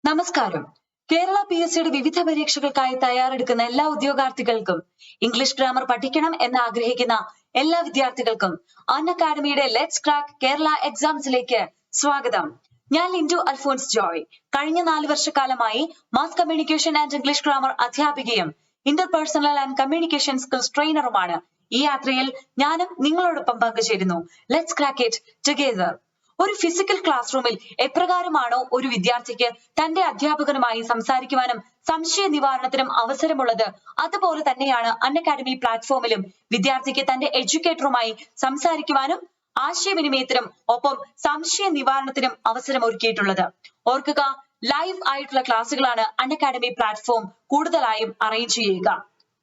നമസ്കാരം. കേരള PSCയുടെ വിവിധ പരീക്ഷകൾക്കായി തയ്യാറെടുക്കുന്ന എല്ലാ ഉദ്യോഗാർത്ഥികൾക്കും ഇംഗ്ലീഷ് ഗ്രാമർ പഠിക്കണം എന്ന് ആഗ്രഹിക്കുന്ന എല്ലാ വിദ്യാർത്ഥികൾക്കും അൺഅക്കാഡമിയുടെ ലെറ്റ്സ് ക്രാക്ക് കേരള എക്സാംസിലേക്ക് സ്വാഗതം. ഞാൻ ലിൻഡു അൽഫോൻസ് ജോയ്. കഴിഞ്ഞ 4 വർഷക്കാലമായി mass communication and English grammar അധ്യാപികയും ഇന്റർപേഴ്സണൽ ആൻഡ് കമ്മ്യൂണിക്കേഷൻ സ്കിൽസ് ട്രെയിനറുമാണ്. ഈ യാത്രയിൽ ഞാനും നിങ്ങളോടൊപ്പം പങ്കുചേരുന്നു. Let's crack it together. ഒരു ഫിസിക്കൽ ക്ലാസ് റൂമിൽ എപ്രകാരമാണോ ഒരു വിദ്യാർത്ഥിക്ക് തന്റെ അധ്യാപകനുമായി സംസാരിക്കുവാനും സംശയ നിവാരണത്തിനും അവസരമുള്ളത്, അതുപോലെ തന്നെയാണ് അൺഅക്കാഡമി പ്ലാറ്റ്ഫോമിലും വിദ്യാർത്ഥിക്ക് തന്റെ എഡ്യൂക്കേറ്ററുമായി സംസാരിക്കുവാനും ആശയവിനിമയത്തിനും ഒപ്പം സംശയ നിവാരണത്തിനും അവസരം ഒരുക്കിയിട്ടുള്ളത്. ഓർക്കുക, ലൈവ് ആയിട്ടുള്ള ക്ലാസ്സുകളാണ് അൺഅക്കാഡമി പ്ലാറ്റ്ഫോം കൂടുതലായും അറേഞ്ച് ചെയ്യുക.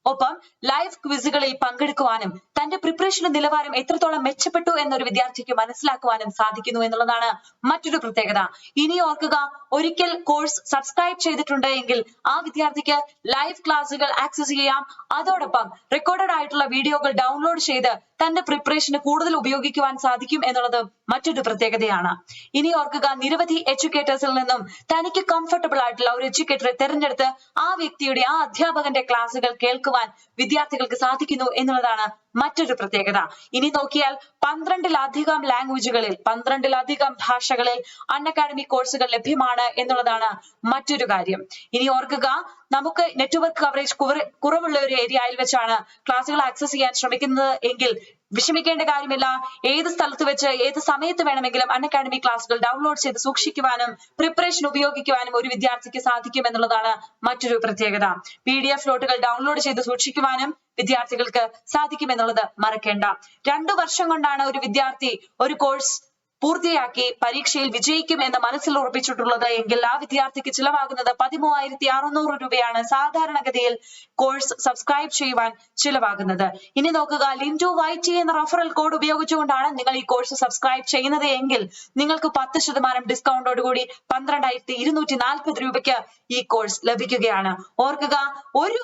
ഒപ്പം ലൈവ് ക്വിസുകളിൽ പങ്കെടുക്കുവാനും തന്റെ പ്രിപ്പറേഷന്റെ നിലവാരം എത്രത്തോളം മെച്ചപ്പെട്ടു എന്നൊരു വിദ്യാർത്ഥിക്ക് മനസ്സിലാക്കുവാനും സാധിക്കുന്നു എന്നുള്ളതാണ് മറ്റൊരു പ്രത്യേകത. ഇനി ഓർക്കുക, ഒരിക്കൽ കോഴ്സ് സബ്സ്ക്രൈബ് ചെയ്തിട്ടുണ്ട് എങ്കിൽ ആ വിദ്യാർത്ഥിക്ക് ലൈവ് ക്ലാസ്സുകൾ ആക്സസ് ചെയ്യാം. അതോടൊപ്പം റെക്കോർഡഡ് ആയിട്ടുള്ള വീഡിയോകൾ ഡൗൺലോഡ് ചെയ്ത് തന്റെ പ്രിപ്പറേഷന് കൂടുതൽ ഉപയോഗിക്കുവാൻ സാധിക്കും എന്നുള്ളത് മറ്റൊരു പ്രത്യേകതയാണ്. ഇനി ഓർക്കുക, നിരവധി എഡ്യൂക്കേറ്റേഴ്സിൽ നിന്നും തനിക്ക് കംഫർട്ടബിൾ ആയിട്ടുള്ള ഒരു എഡ്യൂക്കേറ്ററെ തിരഞ്ഞെടുത്ത് ആ വ്യക്തിയുടെ ആ അധ്യാപകന്റെ ക്ലാസ്സുകൾ കേൾക്കുവാൻ വിദ്യാർത്ഥികൾക്ക് സാധിക്കുന്നു എന്നുള്ളതാണ് മറ്റൊരു പ്രത്യേകത. ഇനി നോക്കിയാൽ 12-ലധികം ലാംഗ്വേജുകളിൽ 12-ലധികം ഭാഷകളിൽ അൺഅക്കാഡമി കോഴ്സുകൾ ലഭ്യമാണ് എന്നുള്ളതാണ് മറ്റൊരു കാര്യം. ഇനി ഓർക്കുക, നമുക്ക് നെറ്റ്വർക്ക് കവറേജ് കുറവുള്ള ഒരു ഏരിയയിൽ വെച്ചാണ് ക്ലാസ്സുകൾ ആക്സസ് ചെയ്യാൻ ശ്രമിക്കുന്നത് എങ്കിൽ വിഷമിക്കേണ്ട കാര്യമില്ല. ഏത് സ്ഥലത്ത് വെച്ച് ഏത് സമയത്ത് വേണമെങ്കിലും അൺഅക്കാഡമി ക്ലാസ്സുകൾ ഡൗൺലോഡ് ചെയ്ത് സൂക്ഷിക്കുവാനും പ്രിപ്പറേഷൻ ഉപയോഗിക്കുവാനും ഒരു വിദ്യാർത്ഥിക്ക് സാധിക്കും എന്നുള്ളതാണ് മറ്റൊരു പ്രത്യേകത. PDF നോട്ടുകൾ ഡൗൺലോഡ് ചെയ്ത് സൂക്ഷിക്കുവാനും വിദ്യാർത്ഥികൾക്ക് സാധിക്കും എന്നുള്ളത് മറക്കേണ്ട. 2 വർഷം കൊണ്ടാണ് ഒരു വിദ്യാർത്ഥി ഒരു കോഴ്സ് പൂർത്തിയാക്കി പരീക്ഷയിൽ വിജയിക്കും എന്ന് മനസ്സിൽ ഉറപ്പിച്ചിട്ടുള്ളത് എങ്കിൽ ആ വിദ്യാർത്ഥിക്ക് ചിലവാകുന്നത് 13,600 രൂപയാണ് സാധാരണഗതിയിൽ കോഴ്സ് സബ്സ്ക്രൈബ് ചെയ്യുവാൻ ചിലവാകുന്നത്. ഇനി നോക്കുക, ലിൻഡു YT എന്ന റഫറൽ കോഡ് ഉപയോഗിച്ചുകൊണ്ടാണ് നിങ്ങൾ ഈ കോഴ്സ് സബ്സ്ക്രൈബ് ചെയ്യുന്നത് എങ്കിൽ നിങ്ങൾക്ക് 10% ഡിസ്കൗണ്ടോടുകൂടി 12,240 രൂപയ്ക്ക് ഈ കോഴ്സ് ലഭിക്കുകയാണ്. ഓർക്കുക, ഒരു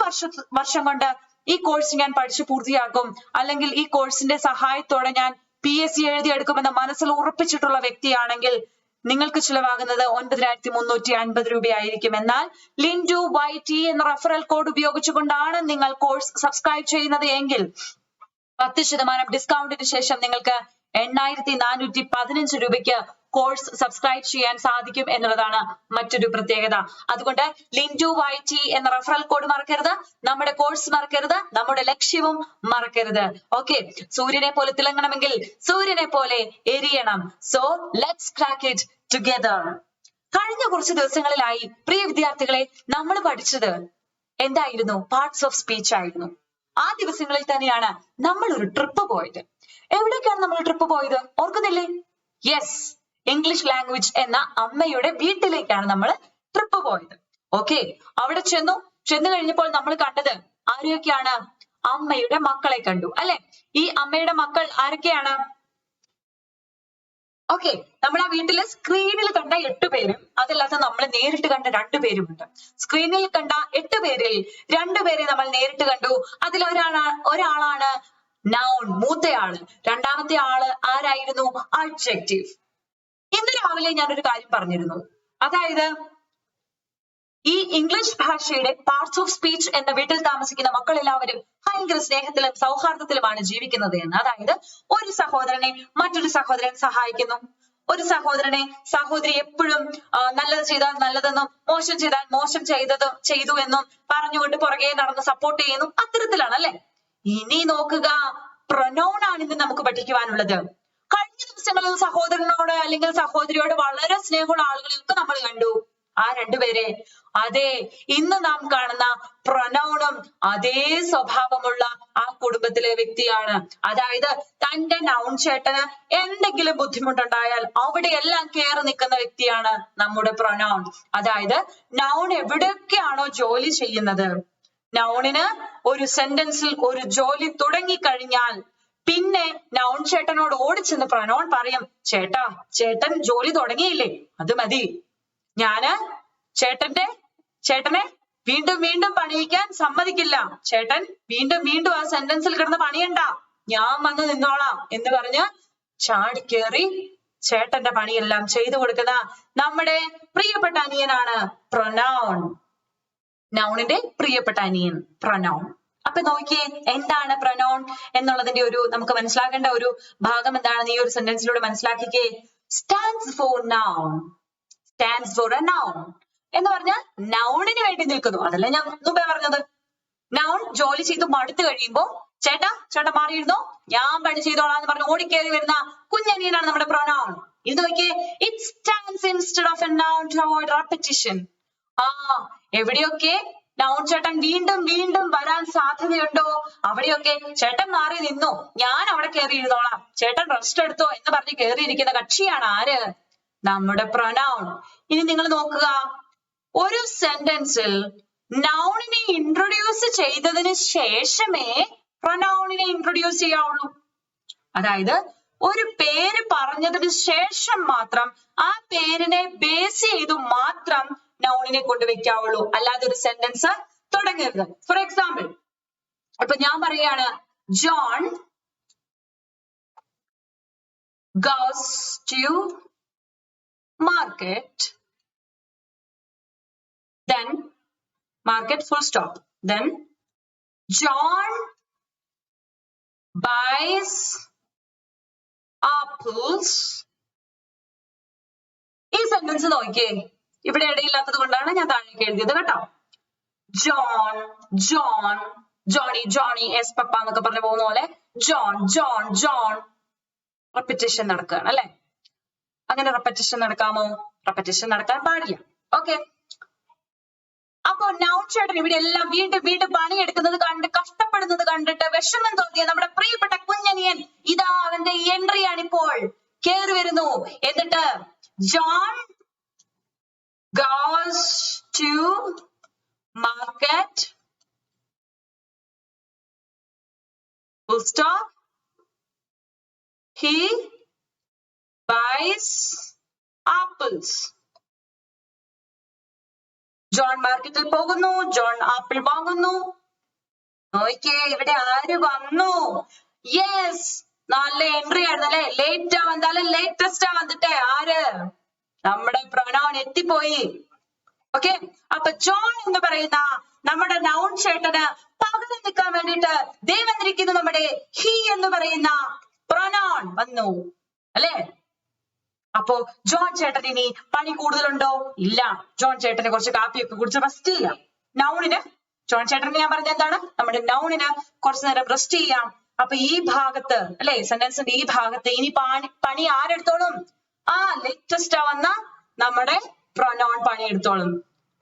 വർഷം കൊണ്ട് ഈ കോഴ്സ് ഞാൻ പഠിച്ചു പൂർത്തിയാക്കും, അല്ലെങ്കിൽ ഈ കോഴ്സിന്റെ സഹായത്തോടെ ഞാൻ PSC എഴുതിയെടുക്കുമെന്ന് മനസ്സിൽ ഉറപ്പിച്ചിട്ടുള്ള വ്യക്തിയാണെങ്കിൽ നിങ്ങൾക്ക് ചിലവാകുന്നത് 9,350 രൂപയായിരിക്കും. എന്നാൽ ലിൻഡു YT എന്ന റഫറൽ കോഡ് ഉപയോഗിച്ചുകൊണ്ടാണ് നിങ്ങൾ കോഴ്സ് സബ്സ്ക്രൈബ് ചെയ്യുന്നത് എങ്കിൽ 10% ഡിസ്കൗണ്ടിന് ശേഷം നിങ്ങൾക്ക് 8,415 രൂപയ്ക്ക് കോഴ്സ് സബ്സ്ക്രൈബ് ചെയ്യാൻ സാധിക്കും എന്നുള്ളതാണ് മറ്റൊരു പ്രത്യേകത. അതുകൊണ്ട് ലിൻഡു YT എന്ന റഫറൽ കോഡ് മറക്കരുത്, നമ്മുടെ കോഴ്സ് മറക്കരുത്, നമ്മുടെ ലക്ഷ്യവും മറക്കരുത്. ഓക്കെ, സൂര്യനെ പോലെ തിളങ്ങണമെങ്കിൽ സൂര്യനെ പോലെ എരിയണം. So let's crack it together. കഴിഞ്ഞ കുറച്ച് ദിവസങ്ങളിലായി പ്രിയ വിദ്യാർത്ഥികളെ നമ്മൾ പഠിച്ചത് എന്തായിരുന്നു? പാർട്സ് ഓഫ് സ്പീച്ച് ആയിരുന്നു. ആ ദിവസങ്ങളിൽ തന്നെയാണ് നമ്മൾ ഒരു ട്രിപ്പ് പോയത്. എവിടേക്കാണ് നമ്മൾ ട്രിപ്പ് പോയത്? ഓർക്കുന്നില്ലേ? യെസ്, ഇംഗ്ലീഷ് ലാംഗ്വേജ് എന്ന അമ്മയുടെ വീട്ടിലേക്കാണ് നമ്മൾ ട്രിപ്പ് പോയത്. ഓക്കെ, അവിടെ ചെന്നു കഴിഞ്ഞപ്പോൾ നമ്മൾ കണ്ടത് ആരെയൊക്കെയാണ്? അമ്മയുടെ മക്കളെ കണ്ടു, അല്ലെ? ഈ അമ്മയുടെ മക്കൾ ആരൊക്കെയാണ്? ഓക്കെ, നമ്മൾ ആ വീട്ടില് സ്ക്രീനിൽ കണ്ട 8 പേരും അതല്ലാതെ നമ്മൾ നേരിട്ട് കണ്ട 2 പേരുമുണ്ട്. സ്ക്രീനിൽ കണ്ട 8 പേരിൽ 2 പേരെ നമ്മൾ നേരിട്ട് കണ്ടു. അതിൽ ഒരാളാണ് നൗൺ, മൂത്തയാള്. രണ്ടാമത്തെ ആള് ആരായിരുന്നു? അഡ്ജക്റ്റീവ്. ഇന്ന് രാവിലെ ഞാനൊരു കാര്യം പറഞ്ഞിരുന്നു, അതായത് ഈ ഇംഗ്ലീഷ് ഭാഷയുടെ പാർട്സ് ഓഫ് സ്പീച്ച് എന്ന വീട്ടിൽ താമസിക്കുന്ന മക്കൾ എല്ലാവരും ഭയങ്കര സ്നേഹത്തിലും സൗഹാർദ്ദത്തിലുമാണ് ജീവിക്കുന്നത് എന്ന്. അതായത് ഒരു സഹോദരനെ മറ്റൊരു സഹോദരൻ സഹായിക്കുന്നു, ഒരു സഹോദരി എപ്പോഴും നല്ലത് ചെയ്താൽ നല്ലതെന്നും മോശം ചെയ്താൽ മോശം ചെയ്തു എന്നും പറഞ്ഞുകൊണ്ട് പുറകെ നടന്ന് സപ്പോർട്ട് ചെയ്യുന്നു. അത്തരത്തിലാണ്, അല്ലെ? ഇനി നോക്കുക, പ്രൊനൗൺ ആണ് ഇന്ന് നമുക്ക് പഠിക്കുവാനുള്ളത്. കഴിഞ്ഞ ദിവസങ്ങളിൽ സഹോദരനോട് അല്ലെങ്കിൽ സഹോദരിയോട് വളരെ സ്നേഹമുള്ള ആളുകളെയൊക്കെ നമ്മൾ കണ്ടു. ആ 2 പേരെ, അതെ, ഇന്ന് നാം കാണുന്ന പ്രൊനൗണും അതേ സ്വഭാവമുള്ള ആ കുടുംബത്തിലെ വ്യക്തിയാണ്. അതായത് തന്റെ നൗൺ ചേട്ടന് എന്തെങ്കിലും ബുദ്ധിമുട്ടുണ്ടായാൽ അവിടെയെല്ലാം കയറി നിൽക്കുന്ന വ്യക്തിയാണ് നമ്മുടെ പ്രൊനൗൺ. അതായത് നൗൺ എവിടെയൊക്കെയാണോ ജോലി ചെയ്യുന്നത്, നൗണിന് ഒരു സെന്റൻസിൽ ഒരു ജോലി തുടങ്ങിക്കഴിഞ്ഞാൽ പിന്നെ നൗൺ ചേട്ടനോട് ഓടിച്ചെന്ന് പ്രൊനൗൺ പറയും, ചേട്ടൻ ജോലി തുടങ്ങിയില്ലേ, അത് മതി, ഞാന് ചേട്ടനെ വീണ്ടും വീണ്ടും പണിയിക്കാൻ സമ്മതിക്കില്ല, ചേട്ടൻ വീണ്ടും ആ സെന്റൻസിൽ കിടന്ന് പണിയണ്ട, ഞാൻ വന്ന് നിന്നോളാം എന്ന് പറഞ്ഞ് ചാടിക്കേറി ചേട്ടന്റെ പണിയെല്ലാം ചെയ്തു കൊടുക്കുന്ന നമ്മുടെ പ്രിയപ്പെട്ട അനിയനാണ് പ്രൊനൗൺ. നൗണിന്റെ പ്രിയപ്പെട്ട അനിയൻ പ്രൊനൗൺ. അപ്പൊ നോക്കിയേ എന്താണ് പ്രൊനൗൺ എന്നുള്ളതിന്റെ ഒരു നമുക്ക് മനസ്സിലാക്കേണ്ട ഒരു ഭാഗം എന്താണെന്ന് ഈ ഒരു സെന്റൻസിലൂടെ മനസ്സിലാക്കിക്കേ. Stands for noun. Stands for a noun എന്ന് പറഞ്ഞാൽ നൗണിന് വേണ്ടി നിൽക്കുന്നു. അതല്ലേ ഞാൻ മുമ്പേ പറഞ്ഞത്. നൗൺ ജോലി ചെയ്ത് മടുത്തു കഴിയുമ്പോ ചേട്ടാ മാറിയിരുന്നോ, ഞാൻ പണി ചെയ്തോളാം എന്ന് പറഞ്ഞ് ഓടിക്കേറി വരുന്ന കുഞ്ഞനിയനാണ് നമ്മുടെ പ്രൊനൗൺ. ഇത് നോക്കിയേ. It stands instead of a noun to avoid repetition. എവിടെയൊക്കെ നൗൺ ചേട്ടൻ വീണ്ടും വീണ്ടും വരാൻ സാധ്യതയുണ്ടോ അവിടെയൊക്കെ ചേട്ടൻ മാറി നിന്നോ, ഞാൻ അവിടെ കയറി ഇരുന്നോളാം, ചേട്ടൻ റെസ്റ്റ് എടുത്തോ എന്ന് പറഞ്ഞ് കയറിയിരിക്കുന്ന കക്ഷിയാണ് ആര്? നമ്മുടെ പ്രൊനൗൺ. ഇനി നിങ്ങൾ നോക്കുക, ഒരു സെന്റൻസിൽ നൗണിനെ ഇൻട്രൊഡ്യൂസ് ചെയ്തതിന് ശേഷമേ പ്രൊനൗണിനെ ഇൻട്രൊഡ്യൂസ് ചെയ്യാവുള്ളൂ. അതായത് ഒരു പേര് പറഞ്ഞതിന് ശേഷം മാത്രം ആ പേരിനെ ബേസ് ചെയ്തു മാത്രം നൗണിനെ കൊണ്ടുവയ്ക്കാവുള്ളൂ. അല്ലാതെ ഒരു സെന്റൻസ് തുടങ്ങരുത്. ഫോർ എക്സാമ്പിൾ, ഇപ്പൊ ഞാൻ പറയാണ് John goes to market, then market full stop, then John buys apples. ഈ സെന്റൻസ് നോക്കിയേ, ഇവിടെ ഇടയില്ലാത്തത് കൊണ്ടാണ് ഞാൻ താഴേക്ക് എഴുതിയത് കേട്ടോ. John John Johny Johny yes papa എന്നൊക്കെ പറഞ്ഞു പോകുന്ന പോലെ ജോൺ ജോൺ ജോൺ റെപ്പിറ്റേഷൻ നടക്കുകയാണ് അല്ലെ. അങ്ങനെ റെപ്പിറ്റേഷൻ നടക്കാമോ? റെപ്പിറ്റേഷൻ നടക്കാൻ പാടില്ല. ഓക്കെ. അപ്പൊ നൗൺ ചേട്ടൻ ഇവിടെ എല്ലാം വീണ്ടും വീണ്ടും പണിയെടുക്കുന്നത് കണ്ട് കഷ്ടപ്പെടുന്നത് കണ്ടിട്ട് വിഷമം തോന്നിയ നമ്മുടെ പ്രിയപ്പെട്ട കുഞ്ഞനിയൻ ഇതാ അവന്റെ എൻട്രി ആണിപ്പോൾ കേറി വരുന്നു. എന്നിട്ട് John goes to market full stop, he buys apples. John മാർക്കറ്റിൽ പോകുന്നു, ജോൺ ആപ്പിൾ വാങ്ങുന്നു. നോക്കിയേ ഇവിടെ ആര് വന്നു? യെസ്, നല്ല എൻട്രി ആയിരുന്നു അല്ലെ. ലേറ്റ് വന്നാലും ലേറ്റസ്റ്റ് വന്നിട്ടേ ആര്? നമ്മുടെ പ്രൊനൗൺ എത്തിപ്പോയി. ഓക്കെ. അപ്പൊ ജോൺ എന്ന് പറയുന്ന നമ്മുടെ നൗൺ ചേട്ടന് പകരം നിൽക്കാൻ വേണ്ടിയിട്ട് ദേ വന്നിരിക്കുന്നു നമ്മുടെ ഹി എന്ന് പറയുന്ന പ്രൊനൗൺ വന്നു അല്ലെ. അപ്പോ ജോൺ ചേട്ടൻ ഇനി പണി കൂടുതലുണ്ടോ? ഇല്ല. ജോൺ ചേട്ടന് കുറച്ച് കാപ്പിയൊക്കെ കുടിച്ച് റെസ്റ്റ് ചെയ്യാം. നൗണിന് ജോൺ ചേട്ടന് ഞാൻ പറഞ്ഞ എന്താണ്? നമ്മുടെ നൗണിന് കുറച്ചു നേരം റെസ്റ്റ് ചെയ്യാം. അപ്പൊ ഈ ഭാഗത്ത് അല്ലെ, സെന്റൻസിന്റെ ഈ ഭാഗത്ത് ഇനി പണി ആരെടുത്തോളും? ലേറ്റസ്റ്റ് വന്ന നമ്മുടെ പ്രൊനൗൺ പണിയെടുത്തോളും.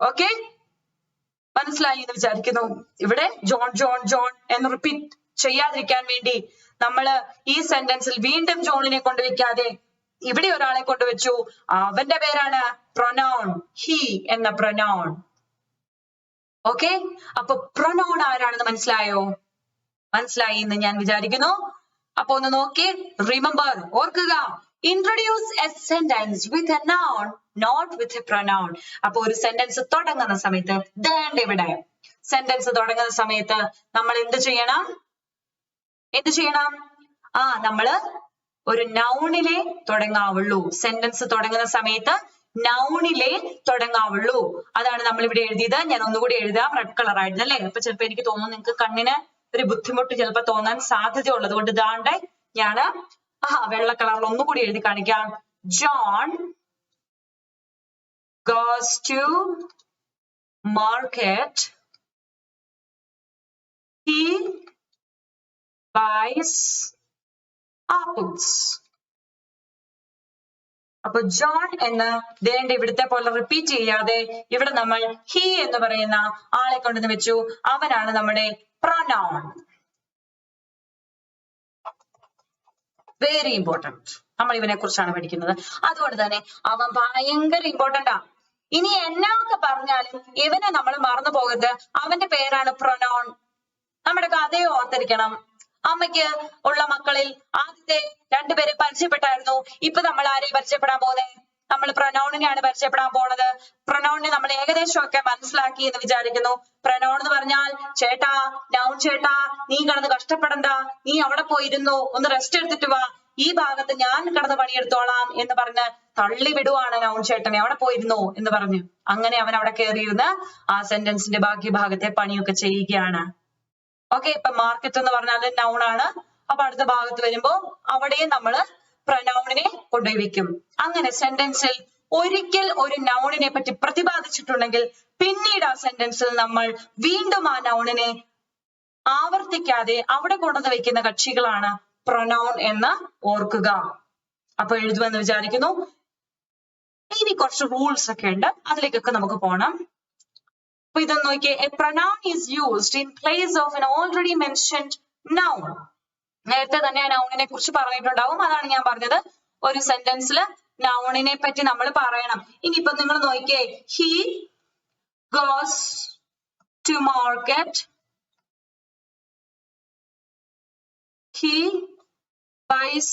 ഓക്കെ, മനസ്സിലായി എന്ന് വിചാരിക്കുന്നു. ഇവിടെ ജോൺ ജോൺ ജോൺ എന്ന് റിപ്പീറ്റ് ചെയ്യാതിരിക്കാൻ വേണ്ടി നമ്മള് ഈ സെന്റൻസിൽ വീണ്ടും ജോണിനെ കൊണ്ടുവയ്ക്കാതെ ഇവിടെ ഒരാളെ കൊണ്ടുവച്ചു. അവന്റെ പേരാണ് പ്രൊനൗൺ ഹി എന്ന പ്രൊനൗൺ. ഓക്കെ. അപ്പൊ പ്രൊനൗൺ ആരാണെന്ന് മനസ്സിലായോ? മനസ്സിലായി എന്ന് ഞാൻ വിചാരിക്കുന്നു. അപ്പൊ ഒന്ന് നോക്കി റിമെമ്പർ, ഓർക്കുക, introduce a sentence with a noun, not with a pronoun. അപ്പൊ ഒരു സെന്റൻസ് തുടങ്ങുന്ന സമയത്ത് ഇവിടെ സെന്റൻസ് തുടങ്ങുന്ന സമയത്ത് നമ്മൾ എന്ത് ചെയ്യണം? നമ്മള് ഒരു നൗണിലെ തുടങ്ങാവുള്ളൂ. സെന്റൻസ് തുടങ്ങുന്ന സമയത്ത് നൗണിലെ തുടങ്ങാവുള്ളൂ. അതാണ് നമ്മൾ ഇവിടെ എഴുതിയത്. ഞാൻ ഒന്നുകൂടി എഴുതാം, റെഡ് കളർ ആയിരുന്നു അല്ലേ. അപ്പൊ ചിലപ്പോ എനിക്ക് തോന്നുന്നു നിങ്ങൾക്ക് കണ്ണിന് ഒരു ബുദ്ധിമുട്ട് ചിലപ്പോ തോന്നാൻ സാധ്യത ഉള്ളത് കൊണ്ട് ഇതാണ്ട് ഞാന് വെള്ള കളറിൽ ഒന്നുകൂടി എഴുതി കാണിക്കാം. John goes to market, he buys apples. അപ്പൊ ജോൺ എന്ന് ദേണ്ട ഇവിടുത്തെ പോലെ റിപ്പീറ്റ് ചെയ്യാതെ ഇവിടെ നമ്മൾ ഹി എന്ന് പറയുന്ന ആളെ കൊണ്ടുവന്ന് വെച്ചു. അവനാണ് നമ്മുടെ പ്രൊനൗൺ. Very important. നമ്മൾ ഇവനെ കുറിച്ചാണ് പഠിക്കുന്നത്. അതുകൊണ്ട് തന്നെ അവൻ ഭയങ്കര ഇമ്പോർട്ടന്റാ. ഇനി എന്നൊക്കെ പറഞ്ഞാലും ഇവനെ നമ്മൾ മറന്നു പോകരുത്. അവന്റെ പേരാണ് പ്രൊനൗൺ. നമ്മുടെ കഥയെ ഓർത്തിരിക്കണം. അമ്മയ്ക്ക് ഉള്ള മക്കളിൽ ആദ്യത്തെ രണ്ടുപേരെ പരിചയപ്പെട്ടായിരുന്നു. ഇപ്പൊ നമ്മൾ ആരെയും പരിചയപ്പെടാൻ പോകുന്നത്? നമ്മൾ പ്രൊനൗണിനെയാണ് പരിചയപ്പെടാൻ പോണത്. പ്രൊനൗണിനെ നമ്മൾ ഏകദേശമൊക്കെ മനസ്സിലാക്കി എന്ന് വിചാരിക്കുന്നു. പ്രൊനൗൺ എന്ന് പറഞ്ഞാൽ ചേട്ടാ, നൗൺ ചേട്ടാ, നീ കിടന്ന് കഷ്ടപ്പെടണ്ട, നീ അവിടെ പോയിരുന്നു, ഒന്ന് റെസ്റ്റ് എടുത്തിട്ട് വാ, ഈ ഭാഗത്ത് ഞാൻ കിടന്ന് പണിയെടുത്തോളാം എന്ന് പറഞ്ഞ് തള്ളി വിടുവാണ് നൗൺ ചേട്ടനെ, അവിടെ പോയിരുന്നു എന്ന് പറഞ്ഞു. അങ്ങനെ അവൻ അവിടെ കയറിയിരുന്ന് ആ സെന്റൻസിന്റെ ബാക്കി ഭാഗത്തെ പണിയൊക്കെ ചെയ്യുകയാണ്. ഓക്കെ, ഇപ്പൊ മാർക്കറ്റ് എന്ന് പറഞ്ഞാൽ നൗൺ ആണ്. അപ്പൊ അടുത്ത ഭാഗത്ത് വരുമ്പോ അവിടെയും നമ്മള് പ്രനൗണിനെ കൊണ്ടുപോയി വെക്കും. അങ്ങനെ സെന്റൻസിൽ ഒരിക്കൽ ഒരു നൗണിനെ പറ്റി പ്രതിപാദിച്ചിട്ടുണ്ടെങ്കിൽ പിന്നീട് ആ സെന്റൻസിൽ നമ്മൾ വീണ്ടും ആ നൗണിനെ ആവർത്തിക്കാതെ അവിടെ കൊണ്ടുവന്ന് വെക്കുന്ന കക്ഷികളാണ് പ്രൊനൗൺ എന്ന് ഓർക്കുക. അപ്പൊ എഴുതുമെന്ന് വിചാരിക്കുന്നു. ഇനി കുറച്ച് റൂൾസ് ഒക്കെ ഉണ്ട്, അതിലേക്കൊക്കെ നമുക്ക് പോണം. അപ്പൊ ഇതൊന്ന് നോക്കിയേ. A pronoun is used in place of N already mentioned noun. നേരത്തെ തന്നെ ആ നൗണിനെ കുറിച്ച് പറഞ്ഞിട്ടുണ്ടാവും. അതാണ് ഞാൻ പറഞ്ഞത്. ഒരു സെന്റൻസിൽ നൗണിനെ പറ്റി നമ്മൾ പറയണം. ഇനിയിപ്പോ നിങ്ങൾ നോക്കിയേ. He goes to market, he buys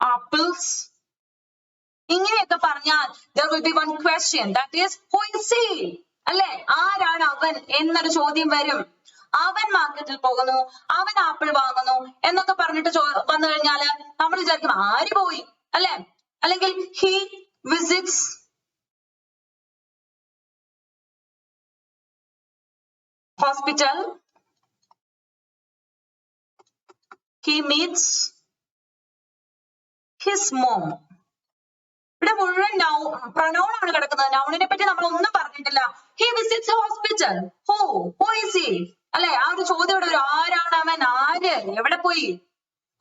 apples. ഇങ്ങനെയൊക്കെ പറഞ്ഞാൽ there will be one question, that is who is he? അല്ലെ, ആരാണ് അവൻ എന്നൊരു ചോദ്യം വരും. അവൻ മാർക്കറ്റിൽ പോകുന്നു, അവൻ ആപ്പിൾ വാങ്ങുന്നു എന്നൊക്കെ പറഞ്ഞിട്ട് വന്നു കഴിഞ്ഞാല് നമ്മൾ വിചാരിക്കും ആര് പോയി, അല്ലെ? അല്ലെങ്കിൽ he visits hospital, he meets his mom. ഇവിടെ മുഴുവൻ പ്രൊനൗൺ ആണ് കിടക്കുന്നത്. നൗണിനെ പറ്റി നമ്മൾ ഒന്നും പറഞ്ഞിട്ടില്ല. he visits hospital, who is he? അല്ലെ, ആ ഒരു ചോദ്യം ഇവിടെ ഒരു ആരാണ് അവൻ, ആര് എവിടെ പോയി,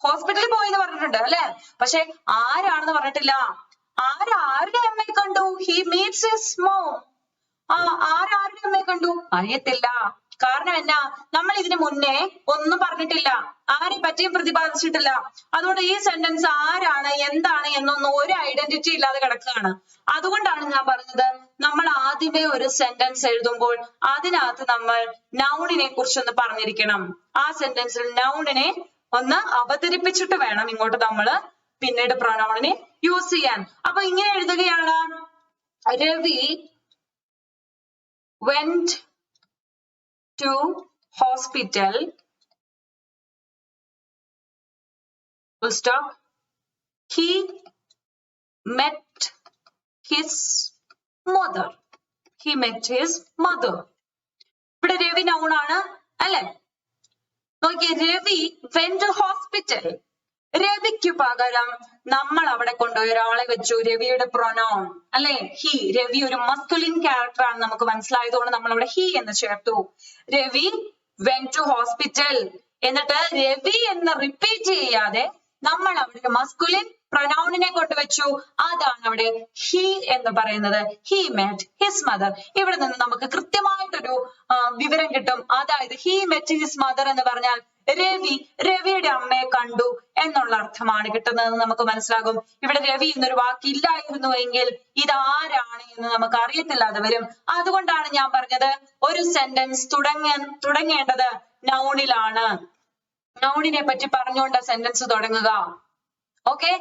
ഹോസ്പിറ്റലിൽ പോയി എന്ന് പറഞ്ഞിട്ടുണ്ട് അല്ലെ, പക്ഷെ ആരാണെന്ന് പറഞ്ഞിട്ടില്ല. ആരുടെ അമ്മയെ കണ്ടു? he meets his mom. ആരുടെ അമ്മയെ കണ്ടു അറിയത്തില്ല. കാരണം എന്നാ, നമ്മൾ ഇതിനു മുന്നേ ഒന്നും പറഞ്ഞിട്ടില്ല, ആരെ പറ്റിയും പ്രതിപാദിച്ചിട്ടില്ല. അതുകൊണ്ട് ഈ സെന്റൻസ് ആരാണ് എന്താണ് എന്നൊന്നും ഒരു ഐഡന്റിറ്റി ഇല്ലാതെ കിടക്കുകയാണ്. അതുകൊണ്ടാണ് ഞാൻ പറഞ്ഞത്, നമ്മൾ ആദ്യമേ ഒരു സെന്റൻസ് എഴുതുമ്പോൾ അതിനകത്ത് നമ്മൾ നൗണിനെ കുറിച്ചൊന്ന് പറഞ്ഞിരിക്കണം. ആ സെന്റൻസിൽ നൗണിനെ ഒന്ന് അവതരിപ്പിച്ചിട്ട് വേണം ഇങ്ങോട്ട് നമ്മള് പിന്നീട് പ്രൊനൗണിനെ യൂസ് ചെയ്യാൻ. അപ്പൊ ഇങ്ങനെ എഴുതുകയാണ്. Ravi went to hospital, full stop. He met his mother. He met his mother. ഇവിടെ രവി നൗൺ ആണ് അല്ലെ. നോക്കിയേ, രവി went to hospital. രവിക്ക് പകരം നമ്മൾ അവിടെ കൊണ്ടുപോയി ഒരാളെ വെച്ചു, രവിയുടെ പ്രൊനൗൺ അല്ലെ ഹി. രവി ഒരു മസ്കുലിൻ ക്യാരക്ടർ ആണ് നമുക്ക് മനസ്സിലായതുകൊണ്ട് നമ്മൾ അവിടെ ഹി എന്ന് ചേർത്തു. Ravi went to hospital. എന്നിട്ട് രവി എന്ന് റിപ്പീറ്റ് ചെയ്യാതെ നമ്മൾ അവിടെ മസ്കുലിൻ പ്രൊനൗണിനെ കൊണ്ടുവച്ചു. അതാണ് അവിടെ ഹി എന്ന് പറയുന്നത്. He met his mother. ഇവിടെ നിന്ന് നമുക്ക് കൃത്യമായിട്ടൊരു വിവരം കിട്ടും. അതായത് ഹി met his mother എന്ന് പറഞ്ഞാൽ രവിയുടെ അമ്മയെ കണ്ടു എന്നുള്ള അർത്ഥമാണ് കിട്ടുന്നതെന്ന് നമുക്ക് മനസ്സിലാകും. ഇവിടെ രവി എന്നൊരു വാക്കില്ലായിരുന്നു എങ്കിൽ ഇതാരാണ് എന്ന് നമുക്ക് അറിയത്തില്ലാതെ വരും. അതുകൊണ്ടാണ് ഞാൻ പറഞ്ഞത് ഒരു സെന്റൻസ് തുടങ്ങേണ്ടത് നൗണിലാണ്. നൗണിനെ പറ്റി പറഞ്ഞുകൊണ്ട് സെന്റൻസ് തുടങ്ങുക. ഓക്കെ,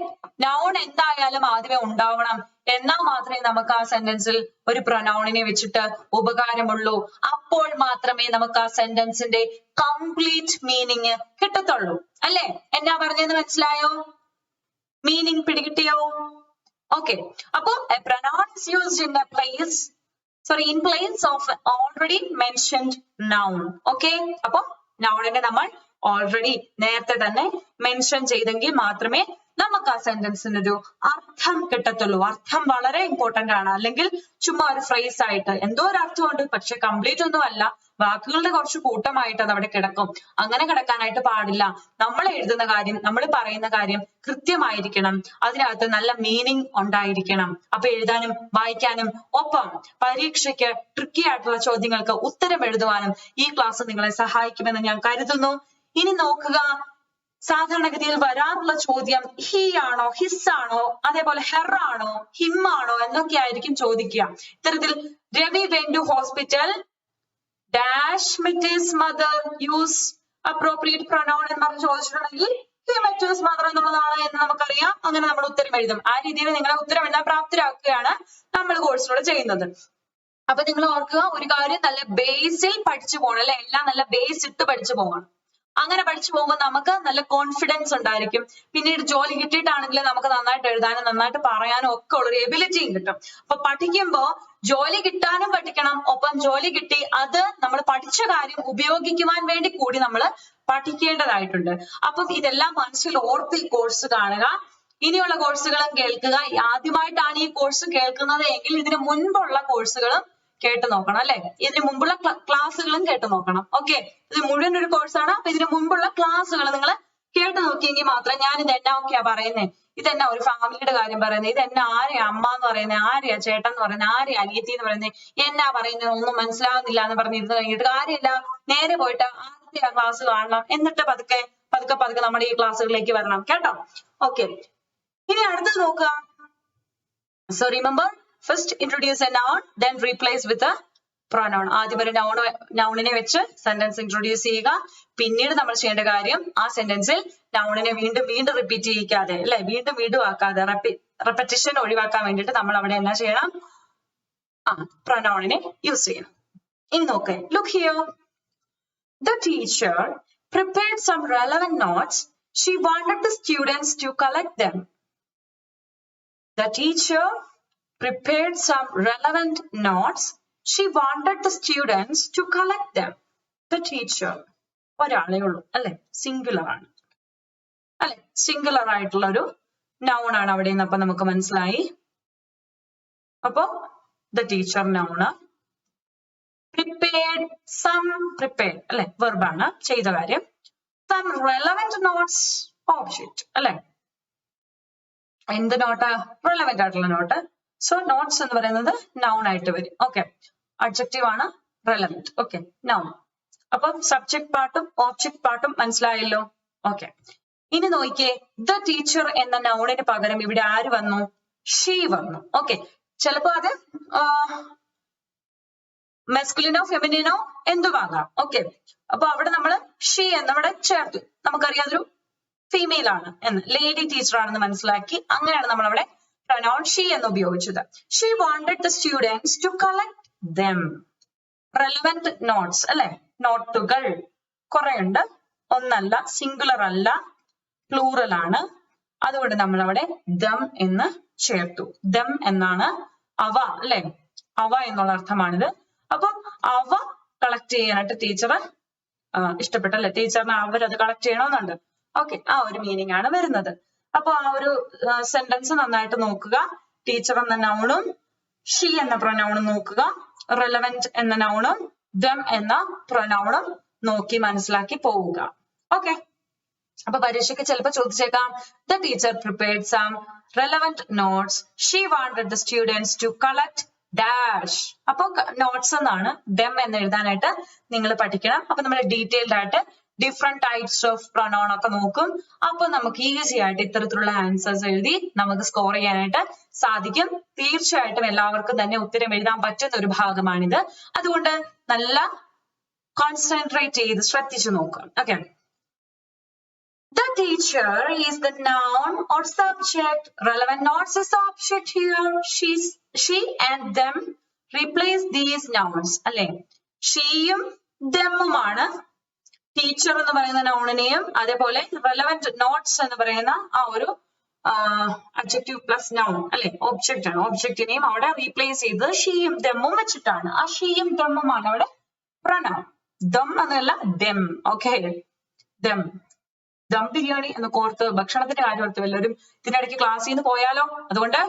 നൗൺ എന്തായാലും ആദ്യമേ ഉണ്ടാവണം. എന്നാൽ മാത്രമേ നമുക്ക് ആ സെന്റൻസിൽ ഒരു പ്രൊനൗണിനെ വെച്ചിട്ട് ഉപകാരമുള്ളൂ. അപ്പോൾ മാത്രമേ നമുക്ക് ആ സെന്റൻസിന്റെ കംപ്ലീറ്റ് മീനിങ് കിട്ടത്തുള്ളൂ. അല്ലെ, എന്നാ പറഞ്ഞതെന്ന് മനസ്സിലായോ? മീനിങ് പിടികിട്ടിയോ? ഓക്കെ, അപ്പൊ a pronoun is used in a place, in place of already mentioned noun. Okay, അപ്പൊ നൗണിനെ നമ്മൾ ഓൾറെഡി നേരത്തെ തന്നെ മെൻഷൻ ചെയ്തെങ്കിൽ മാത്രമേ നമുക്ക് ആ സെന്റൻസിന് ഒരു അർത്ഥം കിട്ടത്തുള്ളൂ. അർത്ഥം വളരെ ഇമ്പോർട്ടന്റ് ആണ്. അല്ലെങ്കിൽ ചുമ്മാ ഒരു ഫ്രേസ് ആയിട്ട് എന്തോ ഒരു അർത്ഥമുണ്ട്, പക്ഷെ കംപ്ലീറ്റ് ഒന്നും അല്ല, വാക്കുകളുടെ കുറച്ച് കൂട്ടമായിട്ട് അത് അവിടെ കിടക്കും. അങ്ങനെ കിടക്കാനായിട്ട് പാടില്ല. നമ്മൾ എഴുതുന്ന കാര്യം, നമ്മൾ പറയുന്ന കാര്യം കൃത്യമായിരിക്കണം. അതിനകത്ത് നല്ല മീനിങ് ഉണ്ടായിരിക്കണം. അപ്പൊ എഴുതാനും വായിക്കാനും ഒപ്പം പരീക്ഷയ്ക്ക് ട്രിക്കി ആയിട്ടുള്ള ചോദ്യങ്ങൾക്ക് ഉത്തരം എഴുതുവാനും ഈ ക്ലാസ് നിങ്ങളെ സഹായിക്കുമെന്ന് ഞാൻ കരുതുന്നു. ഇനി നോക്കുക, സാധാരണഗതിയിൽ വരാറുള്ള ചോദ്യം ഹി ആണോ, ഹിസ് ആണോ, അതേപോലെ ഹെർ ആണോ, ഹിം ആണോ എന്നൊക്കെ ആയിരിക്കും ചോദിക്കുക. ഇത്തരത്തിൽ Ravi went to hospital, dash met his mother, use appropriate pronoun എന്ന് പറഞ്ഞ് ചോദിച്ചിട്ടുണ്ടെങ്കിൽ he met his mother എന്നുള്ളതാണ് എന്ന് നമുക്കറിയാം. അങ്ങനെ നമ്മൾ ഉത്തരം എഴുതും. ആ രീതിയിൽ നിങ്ങളെ ഉത്തരം എഴുതാൻ പ്രാപ്തരാക്കുകയാണ് നമ്മൾ കോഴ്സിലൂടെ ചെയ്യുന്നത്. അപ്പൊ നിങ്ങൾ ഓർക്കുക, ഒരു കാര്യം നല്ല ബേസിൽ പഠിച്ചു പോകണം അല്ലെ, എല്ലാം നല്ല ബേസ് ഇട്ട് പഠിച്ചു പോകണം. അങ്ങനെ പഠിച്ചു പോകുമ്പോൾ നമുക്ക് നല്ല കോൺഫിഡൻസ് ഉണ്ടായിരിക്കും. പിന്നീട് ജോലി കിട്ടിയിട്ടാണെങ്കിൽ നമുക്ക് നന്നായിട്ട് എഴുതാനും നന്നായിട്ട് പറയാനും ഒക്കെ ഉള്ളൊരു എബിലിറ്റിയും കിട്ടും. അപ്പൊ പഠിക്കുമ്പോ ജോലി കിട്ടാനും പഠിക്കണം, ഒപ്പം ജോലി കിട്ടി അത് നമ്മൾ പഠിച്ച കാര്യം ഉപയോഗിക്കുവാൻ വേണ്ടി കൂടി നമ്മൾ പഠിക്കേണ്ടതായിട്ടുണ്ട്. അപ്പം ഇതെല്ലാം മനസ്സിൽ ഓർത്ത് ഈ കോഴ്സ് കാണുക. ഇനിയുള്ള കോഴ്സുകളും കേൾക്കുക. ആദ്യമായിട്ടാണ് ഈ കോഴ്സ് കേൾക്കുന്നത് എങ്കിൽ ഇതിന് മുൻപുള്ള കോഴ്സുകളും കേട്ടു നോക്കണം അല്ലെ. ഇതിന് മുമ്പുള്ള ക്ലാസ്സുകളും കേട്ടു നോക്കണം. ഓക്കെ, ഇത് മുഴുവൻ ഒരു കോഴ്സാണ്. അപ്പൊ ഇതിന് മുമ്പുള്ള ക്ലാസ്സുകൾ നിങ്ങൾ കേട്ടു നോക്കിയെങ്കിൽ മാത്രം ഞാൻ ഇത് എന്നാ ഒക്കെയാ പറയുന്നത്, ഇതെന്നാ ഒരു ഫാമിലിയുടെ കാര്യം പറയുന്നത്, ഇതെന്നാ ആരെയാ അമ്മ എന്ന് പറയുന്നത്, ആരെയാ ചേട്ടൻ എന്ന് പറയുന്നത്, ആരെയാ അനിയത്തി എന്ന് പറയുന്നത്, എന്നാ പറയുന്നത് ഒന്നും മനസ്സിലാകുന്നില്ല എന്ന് പറഞ്ഞ് ഇരുന്ന് കഴിഞ്ഞിട്ട് കാര്യമില്ല. നേരെ പോയിട്ട് ആദ്യത്തെ ആ ക്ലാസ് കാണണം. എന്നിട്ട് പതുക്കെ പതുക്കെ പതുക്കെ നമ്മുടെ ഈ ക്ലാസ്സുകളിലേക്ക് വരണം കേട്ടോ. ഓക്കെ, ഇനി അടുത്തത് നോക്കുക. So remember, first introduce a noun, then replace with a pronoun. ആദ്യം ഒരു നൗണിനെ വെച്ച് സെന്റൻസ് ഇൻട്രൊഡ്യൂസ് ചെയ്യുക. പിന്നീട് നമ്മൾ ചെയ്യേണ്ട കാര്യം ആ സെന്റൻസിൽ നൗണിനെ വീണ്ടും വീണ്ടും റിപ്പീറ്റ് ചെയ്യിക്കാതെ അല്ലെ, വീണ്ടും വീണ്ടും ആക്കാതെ റെപ്പറ്റീഷൻ ഒഴിവാക്കാൻ വേണ്ടിയിട്ട് നമ്മൾ അവിടെ എന്നാ ചെയ്യണം, പ്രൊനൗണിനെ യൂസ് ചെയ്യണം. ഇനി നോക്കേ, look here. The teacher prepared some relevant notes. She wanted the students to collect them. The teacher prepared some relevant notes. She wanted the students to collect them. The teacher. ഒരാളേ ഉള്ളൂ അല്ലെ, singular ആണ് അല്ലെ, singular ആയിട്ടുള്ള ഒരു noun ആണ് അവിടെ നിന്ന്. അപ്പൊ നമുക്ക് മനസ്സിലായി. അപ്പൊ the teacher noun. Prepared, some prepared അല്ലെ, വെർബാണ്, ചെയ്ത കാര്യം. Some relevant notes, object അല്ലെ, എന്ത് നോട്ടാ, റെലവെന്റ് ആയിട്ടുള്ള നോട്ട്. സോ നോട്ട്സ് എന്ന് പറയുന്നത് നൗൺ ആയിട്ട് വരും. ഓക്കെ, അഡ്ജക്റ്റീവ് ആണ്, റെലവെന്റ്. Okay, noun. അപ്പം സബ്ജക്ട് പാർട്ടും ഓബ്ജക്ട് പാർട്ടും മനസ്സിലായല്ലോ. ഓക്കെ, ഇനി നോക്കിയേ, ദ ടീച്ചർ എന്ന നൗണിന് പകരം ഇവിടെ ആര് വന്നു, ഷീ വന്നു. ഓക്കെ, ചിലപ്പോ അത് മെസ്കുലിനോ ഫെമിനിനോ എന്തുമാകാം. ഓക്കെ, അപ്പൊ അവിടെ നമ്മൾ ഷീ എന്നവിടെ ചേർത്തു. നമുക്കറിയാം അതൊരു ഫീമെയിൽ ആണ് എന്ന്, ലേഡി ടീച്ചർ ആണെന്ന് മനസ്സിലാക്കി. അങ്ങനെയാണ് നമ്മൾ അവിടെ പ്രൊനൗൺ ഷീ എന്ന് ഉപയോഗിച്ചത്. She wanted the students to collect them. Relevant notes അല്ലെ, നോട്ടുകൾ കുറെ ഉണ്ട്, ഒന്നല്ല, സിംഗുലർ അല്ല, പ്ലൂറൽ ആണ്. അതുകൊണ്ട് നമ്മൾ അവിടെ ദം എന്ന് ചേർത്തു. ദം എന്നാണ് അവ അല്ലെ, അവ എന്നുള്ള അർത്ഥമാണിത്. അപ്പം അവ കളക്ട് ചെയ്യാനായിട്ട് ടീച്ചർ ഇഷ്ടപ്പെട്ടല്ലേ, ടീച്ചറിന് അവരത് കളക്ട് ചെയ്യണമെന്നുണ്ട്. ഓക്കെ, ആ ഒരു മീനിങ് ആണ് വരുന്നത്. അപ്പൊ ആ ഒരു സെന്റൻസ് നന്നായിട്ട് നോക്കുക. ടീച്ചർ എന്ന നൗണും ഷീ എന്ന പ്രൊനൗണും നോക്കുക. റെലവെന്റ് എന്ന നൗണും ദം എന്ന പ്രൊനൗണും നോക്കി മനസ്സിലാക്കി പോവുക. ഓക്കെ, അപ്പൊ പരീക്ഷയ്ക്ക് ചിലപ്പോൾ ചോദിച്ചേക്കാം, the teacher prepared some relevant notes. She wanted the students to collect dash. അപ്പൊ നോട്ട്സ് എന്നാണ്, ദം എന്ന് എഴുതാനായിട്ട് നിങ്ങൾ പഠിക്കണം. അപ്പൊ നമ്മൾ ഡീറ്റെയിൽഡ് ആയിട്ട് ഡിഫറെന്റ് ടൈപ്സ് ഓഫ് പ്രൊനൗൺ ഒക്കെ നോക്കും. അപ്പൊ നമുക്ക് ഈസി ആയിട്ട് ഇത്തരത്തിലുള്ള ആൻസേഴ്സ് എഴുതി നമുക്ക് സ്കോർ ചെയ്യാനായിട്ട് സാധിക്കും. തീർച്ചയായിട്ടും എല്ലാവർക്കും തന്നെ ഉത്തരം എഴുതാൻ പറ്റുന്ന ഒരു ഭാഗമാണിത്. അതുകൊണ്ട് നല്ല കോൺസെൻട്രേറ്റ് ചെയ്ത് ശ്രദ്ധിച്ചു നോക്കുക. Okay, the teacher is the noun or subject. Relevant notes is object here. She and them replace these nouns അല്ലെ. ഷീയും ദമ്മുമാണ് ടീച്ചർ എന്ന് പറയുന്ന നൗണിനെയും അതേപോലെ റെലവെന്റ് നോട്ട്സ് എന്ന് പറയുന്ന ആ ഒരു അഡ്ജക്റ്റീവ് പ്ലസ് നൗൺ അല്ലെ, ഓബ്ജക്റ്റ് ആണ്, ഓബ്ജക്റ്റിനെയും അവിടെ റീപ്ലേസ് ചെയ്ത് ഷീയും ദമ്മും വെച്ചിട്ടാണ്. ആ ഷീയും ദമ്മുമാണ് അവിടെ പ്രൊനൗൺ. ദം എന്നല്ല, ദം. ഓക്കെ, ദം. ദം ബിരിയാണി എന്ന് കോർത്ത് ഭക്ഷണത്തിന്റെ കാര്യം ഓർത്ത് എല്ലാവരും ഇതിനിടയ്ക്ക് ക്ലാസ്സിൽ നിന്ന് പോയാലോ, അതുകൊണ്ട്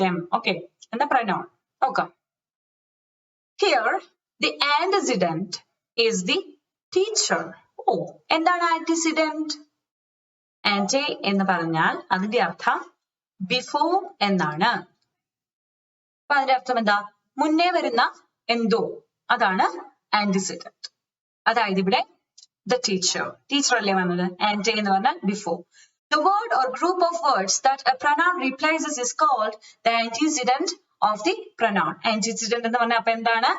ദം. ഓക്കെ, എന്ന പ്രൊനൗൺ നോക്കാം. Here the antecedent is the teacher. ഓ, എന്താണ് ആന്റിസിഡന്റ്? ആന്റി എന്ന് പറഞ്ഞാൽ അതിന്റെ അർത്ഥം ബിഫോർ എന്നാണ്. അപ്പൊ അതിന്റെ അർത്ഥം എന്താ, മുന്നേ വരുന്ന എന്തോ, അതാണ് ആന്റിസിഡന്റ്. അതായത് ഇവിടെ the teacher, teacher അല്ലേ വന്നത്, ante എന്ന് പറഞ്ഞാൽ before. The word or group of words that a pronoun replaces is called the antecedent of the pronoun. Antecedent എന്ന് പറഞ്ഞാൽ അപ്പൊ എന്താണ്,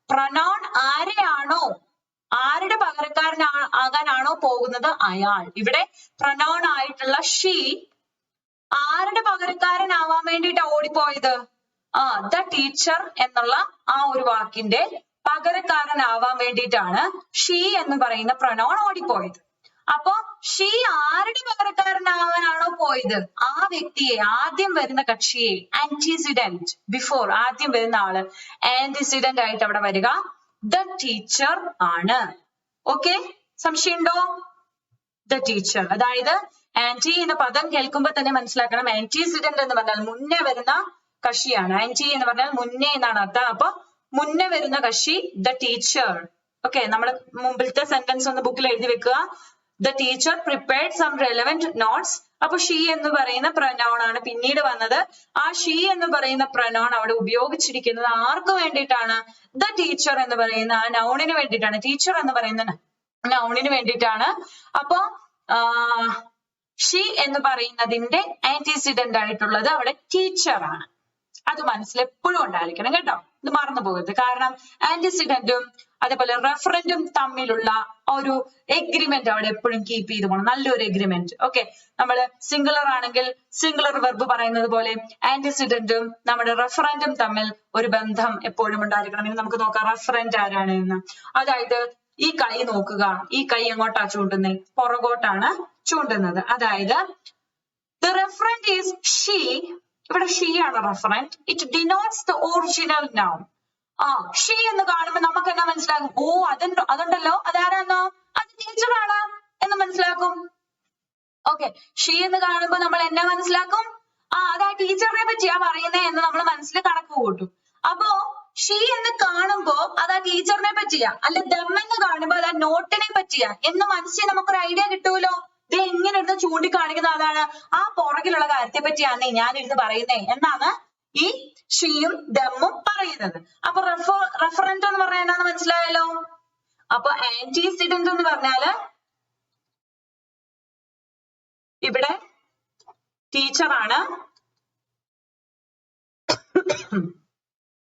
pronoun ആരെയാണോ, ആരുടെ പകരക്കാരനാകാനാണോ പോകുന്നത് അയാൾ. ഇവിടെ pronoun ആയിട്ടുള്ള she ആരുടെ പകരക്കാരനാവാൻ വേണ്ടിയിട്ടാ ഓടിപ്പോയത്, the teacher എന്നുള്ള ആ ഒരു വാക്കിന്റെ പകരക്കാരനാവാൻ വേണ്ടിയിട്ടാണ് ഷീ എന്ന് പറയുന്ന പ്രൊനൗൺ ഓടിപ്പോയത്. അപ്പൊ ഷീ ആരുടെ പകരക്കാരനാവാനാണോ പോയത് ആ വ്യക്തിയെ ആദ്യം വരുന്ന കക്ഷിയെ ആന്റിസിഡന്റ് ബിഫോർ ആദ്യം വരുന്ന ആള് ആന്റിസിഡന്റ് ആയിട്ട് അവിടെ വരിക ദ ടീച്ചർ ആണ്. ഓക്കെ, സംശയമുണ്ടോ? The teacher. അതായത് ആന്റി എന്ന പദം കേൾക്കുമ്പോൾ തന്നെ മനസ്സിലാക്കണം ആന്റിസിഡന്റ് എന്ന് പറഞ്ഞാൽ മുന്നേ വരുന്ന കക്ഷിയാണ്. ആന്റി എന്ന് പറഞ്ഞാൽ മുന്നേ എന്നാണ് അർത്ഥം. അപ്പൊ മുന്നേ വരുന്ന കക്ഷി ദ ടീച്ചർ. ഓക്കെ, നമ്മൾ മുമ്പിലത്തെ സെന്റൻസ് ഒന്ന് ബുക്കിൽ എഴുതി വെക്കുക. The teacher prepared some relevant notes. അപ്പൊ ഷീ എന്ന് പറയുന്ന പ്രനൗൺ ആണ് പിന്നീട് വന്നത്. ആ ഷീ എന്ന് പറയുന്ന പ്രനൗൺ അവിടെ ഉപയോഗിച്ചിരിക്കുന്നത് ആർക്ക് വേണ്ടിയിട്ടാണ്? ദ ടീച്ചർ എന്ന് പറയുന്ന ആ നൗണിന് വേണ്ടിയിട്ടാണ്. ടീച്ചർ എന്ന് പറയുന്ന നൗണിന് വേണ്ടിയിട്ടാണ്. അപ്പൊ ഷീ എന്ന് പറയുന്നതിന്റെ ആന്റിസിഡന്റ് ആയിട്ടുള്ളത് അവിടെ ടീച്ചർ ആണ്. അത് മനസ്സിൽ എപ്പോഴും ഉണ്ടായിരിക്കണം കേട്ടോ, ഇത് മറന്നു പോകരുത്. കാരണം ആന്റിസിഡന്റും അതേപോലെ റെഫറന്റും തമ്മിലുള്ള ഒരു എഗ്രിമെന്റ് അവിടെ എപ്പോഴും കീപ്പ് ചെയ്ത് പോകണം, നല്ലൊരു എഗ്രിമെന്റ്. ഓക്കെ, നമ്മള് സിംഗുലർ ആണെങ്കിൽ സിംഗുലർ വെർബ് പറയുന്നത് പോലെ ആന്റിസിഡന്റും നമ്മുടെ റെഫറന്റും തമ്മിൽ ഒരു ബന്ധം എപ്പോഴും ഉണ്ടായിരിക്കണം. ഇനി നമുക്ക് നോക്കാം റെഫറന്റ് ആരാണ് എന്ന്. അതായത് ഈ കൈ നോക്കുക, ഈ കൈ എങ്ങോട്ടാ ചൂണ്ടുന്നത്? പുറകോട്ടാണ് ചൂണ്ടുന്നത്. അതായത് the referent is she. ഇവിടെ ഷീ ആണ് referent. It denotes the original noun. She എന്ന് കാണുമ്പോൾ നമുക്ക് എന്നാ മനസ്സിലാകും? ഓ അതുണ്ടല്ലോ, അതാരാന്നോ? അത് ടീച്ചറാണ് എന്ന് മനസ്സിലാക്കും. ഓക്കെ, ഷീ എന്ന് കാണുമ്പോൾ നമ്മൾ എന്നാ മനസ്സിലാക്കും? അതാ ടീച്ചറിനെ പറ്റിയാ പറയുന്നേ എന്ന് നമ്മൾ മനസ്സിൽ കണക്ക് കൂട്ടും. അപ്പോ ഷീ എന്ന് കാണുമ്പോ അതാ ടീച്ചറിനെ പറ്റിയാ, അല്ല ദം എന്ന് കാണുമ്പോ അതാ നോട്ടിനെ പറ്റിയാ എന്ന് മനസ്സിൽ നമുക്കൊരു ഐഡിയ കിട്ടൂലോ. ഇത് എങ്ങനെ ഇരുന്ന് ചൂണ്ടിക്കാണിക്കുന്ന അതാണ് ആ പുറകിലുള്ള കാര്യത്തെ പറ്റിയാന്നേ ഞാൻ ഇരുന്ന് പറയുന്നേ എന്നാണ് ഈ ഷീയും ദമ്മും പറയുന്നത്. അപ്പൊ റെഫറന്റ് എന്ന് പറഞ്ഞാൽ എന്നാന്ന് മനസ്സിലായല്ലോ. അപ്പൊ ആന്റിസിഡന്റ് എന്ന് പറഞ്ഞാല് ഇവിടെ ടീച്ചറാണ്.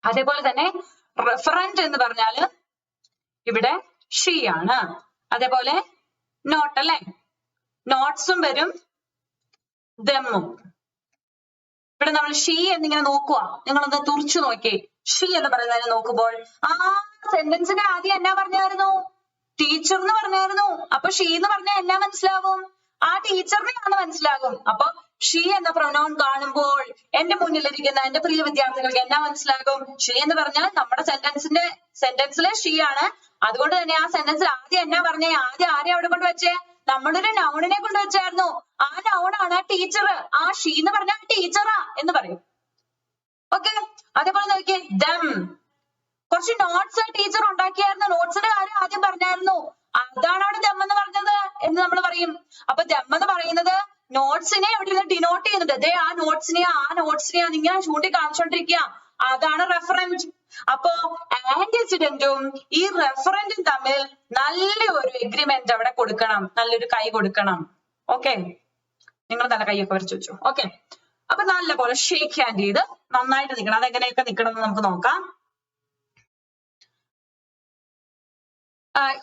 അതേപോലെ തന്നെ റെഫറന്റ് എന്ന് പറഞ്ഞാല് ഇവിടെ ഷീ ആണ്. അതേപോലെ നോട്ട് അല്ലെ, നോട്ട്സും വരും ദമ്മും. ഇവിടെ നമ്മൾ ഷീ എന്നിങ്ങനെ നോക്കുക, നിങ്ങളൊന്ന് തുറച്ചു നോക്കിയേ. ഷീ എന്ന് പറയുന്നതിനെ നോക്കുമ്പോൾ സെന്റൻസിന്റെ ആദ്യം എന്നാ പറഞ്ഞായിരുന്നു? ടീച്ചർ എന്ന് പറഞ്ഞായിരുന്നു. അപ്പൊ ഷീ എന്ന് പറഞ്ഞാൽ എന്നാ മനസ്സിലാവും? ആ ടീച്ചറിനെയാണ് മനസ്സിലാകും. അപ്പൊ ഷീ എന്ന പ്രൊനൗൺ കാണുമ്പോൾ എന്റെ മുന്നിലിരിക്കുന്ന എന്റെ പ്രിയ വിദ്യാർത്ഥികൾക്ക് എന്നാ മനസ്സിലാകും? ഷീ എന്ന് പറഞ്ഞാൽ നമ്മുടെ സെന്റൻസിലെ ഷീ ആണ്. അതുകൊണ്ട് തന്നെ ആ സെന്റൻസിൽ ആദ്യം എന്നാ പറഞ്ഞേ? ആദ്യം ആരെ അവിടെ കൊണ്ട് വെച്ചേ? നമ്മളൊരു നൗണിനെ കൊണ്ട് വെച്ചായിരുന്നു. ആ നൗണാണ് ടീച്ചർ. ആ ഷീ എന്ന് പറഞ്ഞാൽ ടീച്ചറാ എന്ന് പറയും. ഓക്കെ, അതേപോലെ നോക്കിയേ ദം. കുറച്ച് നോട്ട്സ് ടീച്ചർ ഉണ്ടാക്കിയായിരുന്നു. നോട്ട്സിന്റെ കാര്യം ആദ്യം പറഞ്ഞായിരുന്നു. അതാണ് അവിടെ ദം എന്ന് പറഞ്ഞത് എന്ന് നമ്മൾ പറയും. അപ്പൊ ദം എന്ന് പറയുന്നത് നോട്ട്സിനെ എവിടെ നിന്ന് ഡിനോട്ട് ചെയ്യുന്നുണ്ട്. അതെ, ആ നോട്ട്സിനെയാ ഇങ്ങനെ ചൂണ്ടി കാണിച്ചോണ്ടിരിക്കുക. അതാണ് റെഫറൻസ്. അപ്പോ ആന്റിസിഡന്റും ഈ റെഫറന്റും തമ്മിൽ നല്ലൊരു എഗ്രിമെന്റ് അവിടെ കൊടുക്കണം, നല്ലൊരു കൈ കൊടുക്കണം. ഓക്കെ, നിങ്ങൾ നല്ല കൈയൊക്കെ വരച്ചു വെച്ചു. ഓക്കെ, അപ്പൊ നല്ല പോലെ ഷേക്ക് ഹാൻഡ് ചെയ്ത് നന്നായിട്ട് നിൽക്കണം. അതെങ്ങനെയൊക്കെ നിൽക്കണം എന്ന് നമുക്ക് നോക്കാം.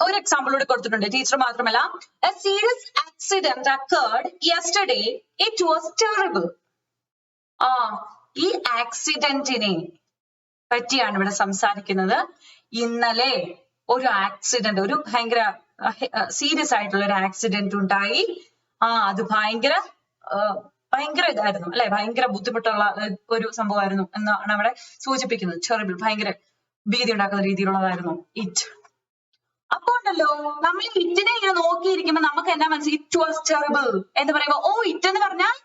ഒരു എക്സാമ്പിൾ കൂടി കൊടുത്തിട്ടുണ്ട്. ടീച്ചർ മാത്രമല്ല, a serious accident occurred yesterday. It was terrible. ഈ ആക്സിഡന്റിനെ പറ്റിയാണ് ഇവിടെ സംസാരിക്കുന്നത്. ഇന്നലെ ഒരു ആക്സിഡന്റ്, ഒരു ഭയങ്കര സീരിയസ് ആയിട്ടുള്ള ഒരു ആക്സിഡന്റ് ഉണ്ടായി. അത് ഭയങ്കര ഇതായിരുന്നു അല്ലെ, ഭയങ്കര ബുദ്ധിമുട്ടുള്ള ഒരു സംഭവമായിരുന്നു എന്നാണ് അവിടെ സൂചിപ്പിക്കുന്നത്. ടെറിബിൾ, ഭയങ്കര ഭീതി ഉണ്ടാക്കുന്ന രീതിയിലുള്ളതായിരുന്നു ഇറ്റ്. അപ്പൊ ഉണ്ടല്ലോ, നമ്മൾ ഇറ്റിനെ ഇങ്ങനെ നോക്കിയിരിക്കുമ്പോ നമുക്ക് എന്നാ മനസ്സിലായി? ഇറ്റ് വാസ് ടെറിബിൾ എന്ന് പറയുമ്പോ ഇറ്റ് എന്ന് പറഞ്ഞാൽ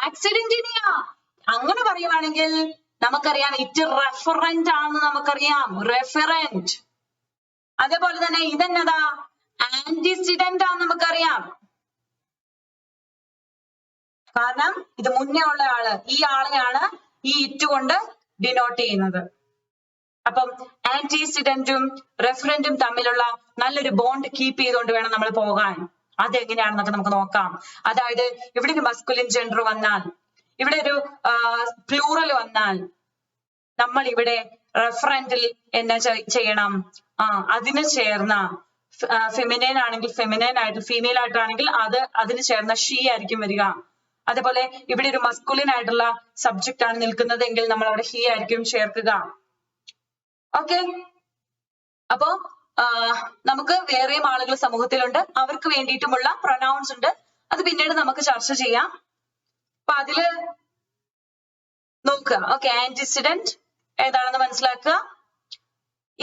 ആക്സിഡന്റിനെയാ. അങ്ങനെ പറയുവാണെങ്കിൽ നമുക്കറിയാം ഇറ്റ് റെഫറന്റ് ആണെന്ന് നമുക്കറിയാം. റെഫറന്റ്. അതേപോലെ തന്നെ ഇതെന്നതാ? ആന്റിസിഡന്റ് ആണെന്ന് നമുക്കറിയാം. കാരണം ഇത് മുന്നേ ഉള്ള ആള്, ഈ ആളെയാണ് ഈ ഇറ്റ് കൊണ്ട് ഡിനോട്ട് ചെയ്യുന്നത്. അപ്പം ആന്റിസിഡന്റും റെഫറന്റും തമ്മിലുള്ള നല്ലൊരു ബോണ്ട് കീപ്പ് ചെയ്തുകൊണ്ട് വേണം നമ്മൾ പോകാൻ. അതെങ്ങനെയാണെന്നൊക്കെ നമുക്ക് നോക്കാം. അതായത് ഇവിടെ ഒരു മസ്കുലിൻ ജെൻഡർ വന്നാൽ, ഇവിടെ ഒരു പ്ലൂറൽ വന്നാൽ നമ്മൾ ഇവിടെ റെഫറന്റിൽ എന്നാ ചെയ്യണം? അതിന് ചേർന്ന ഫെമിനൈൻ ആണെങ്കിൽ ഫെമിനൈൻ ആയിട്ട്, ഫീമെയിൽ ആയിട്ടാണെങ്കിൽ അതിന് ചേർന്ന ഷീ ആയിരിക്കും വരിക. അതേപോലെ ഇവിടെ ഒരു മസ്കുലിൻ ആയിട്ടുള്ള സബ്ജക്റ്റ് ആണ് നിൽക്കുന്നതെങ്കിൽ നമ്മൾ അവിടെ ഹീ ആയിരിക്കും ചേർക്കുക. ഓക്കെ, അപ്പോ നമുക്ക് വേറെയും ആളുകൾ സമൂഹത്തിലുണ്ട്, അവർക്ക് വേണ്ടിയിട്ടുമുള്ള പ്രൊനൗൺസ് ഉണ്ട്. അത് പിന്നീട് നമുക്ക് ചർച്ച ചെയ്യാം. അപ്പൊ അതില് നോക്കുക. ഓക്കെ, ആന്റിസിഡന്റ് ഏതാണെന്ന് മനസ്സിലാക്കുക.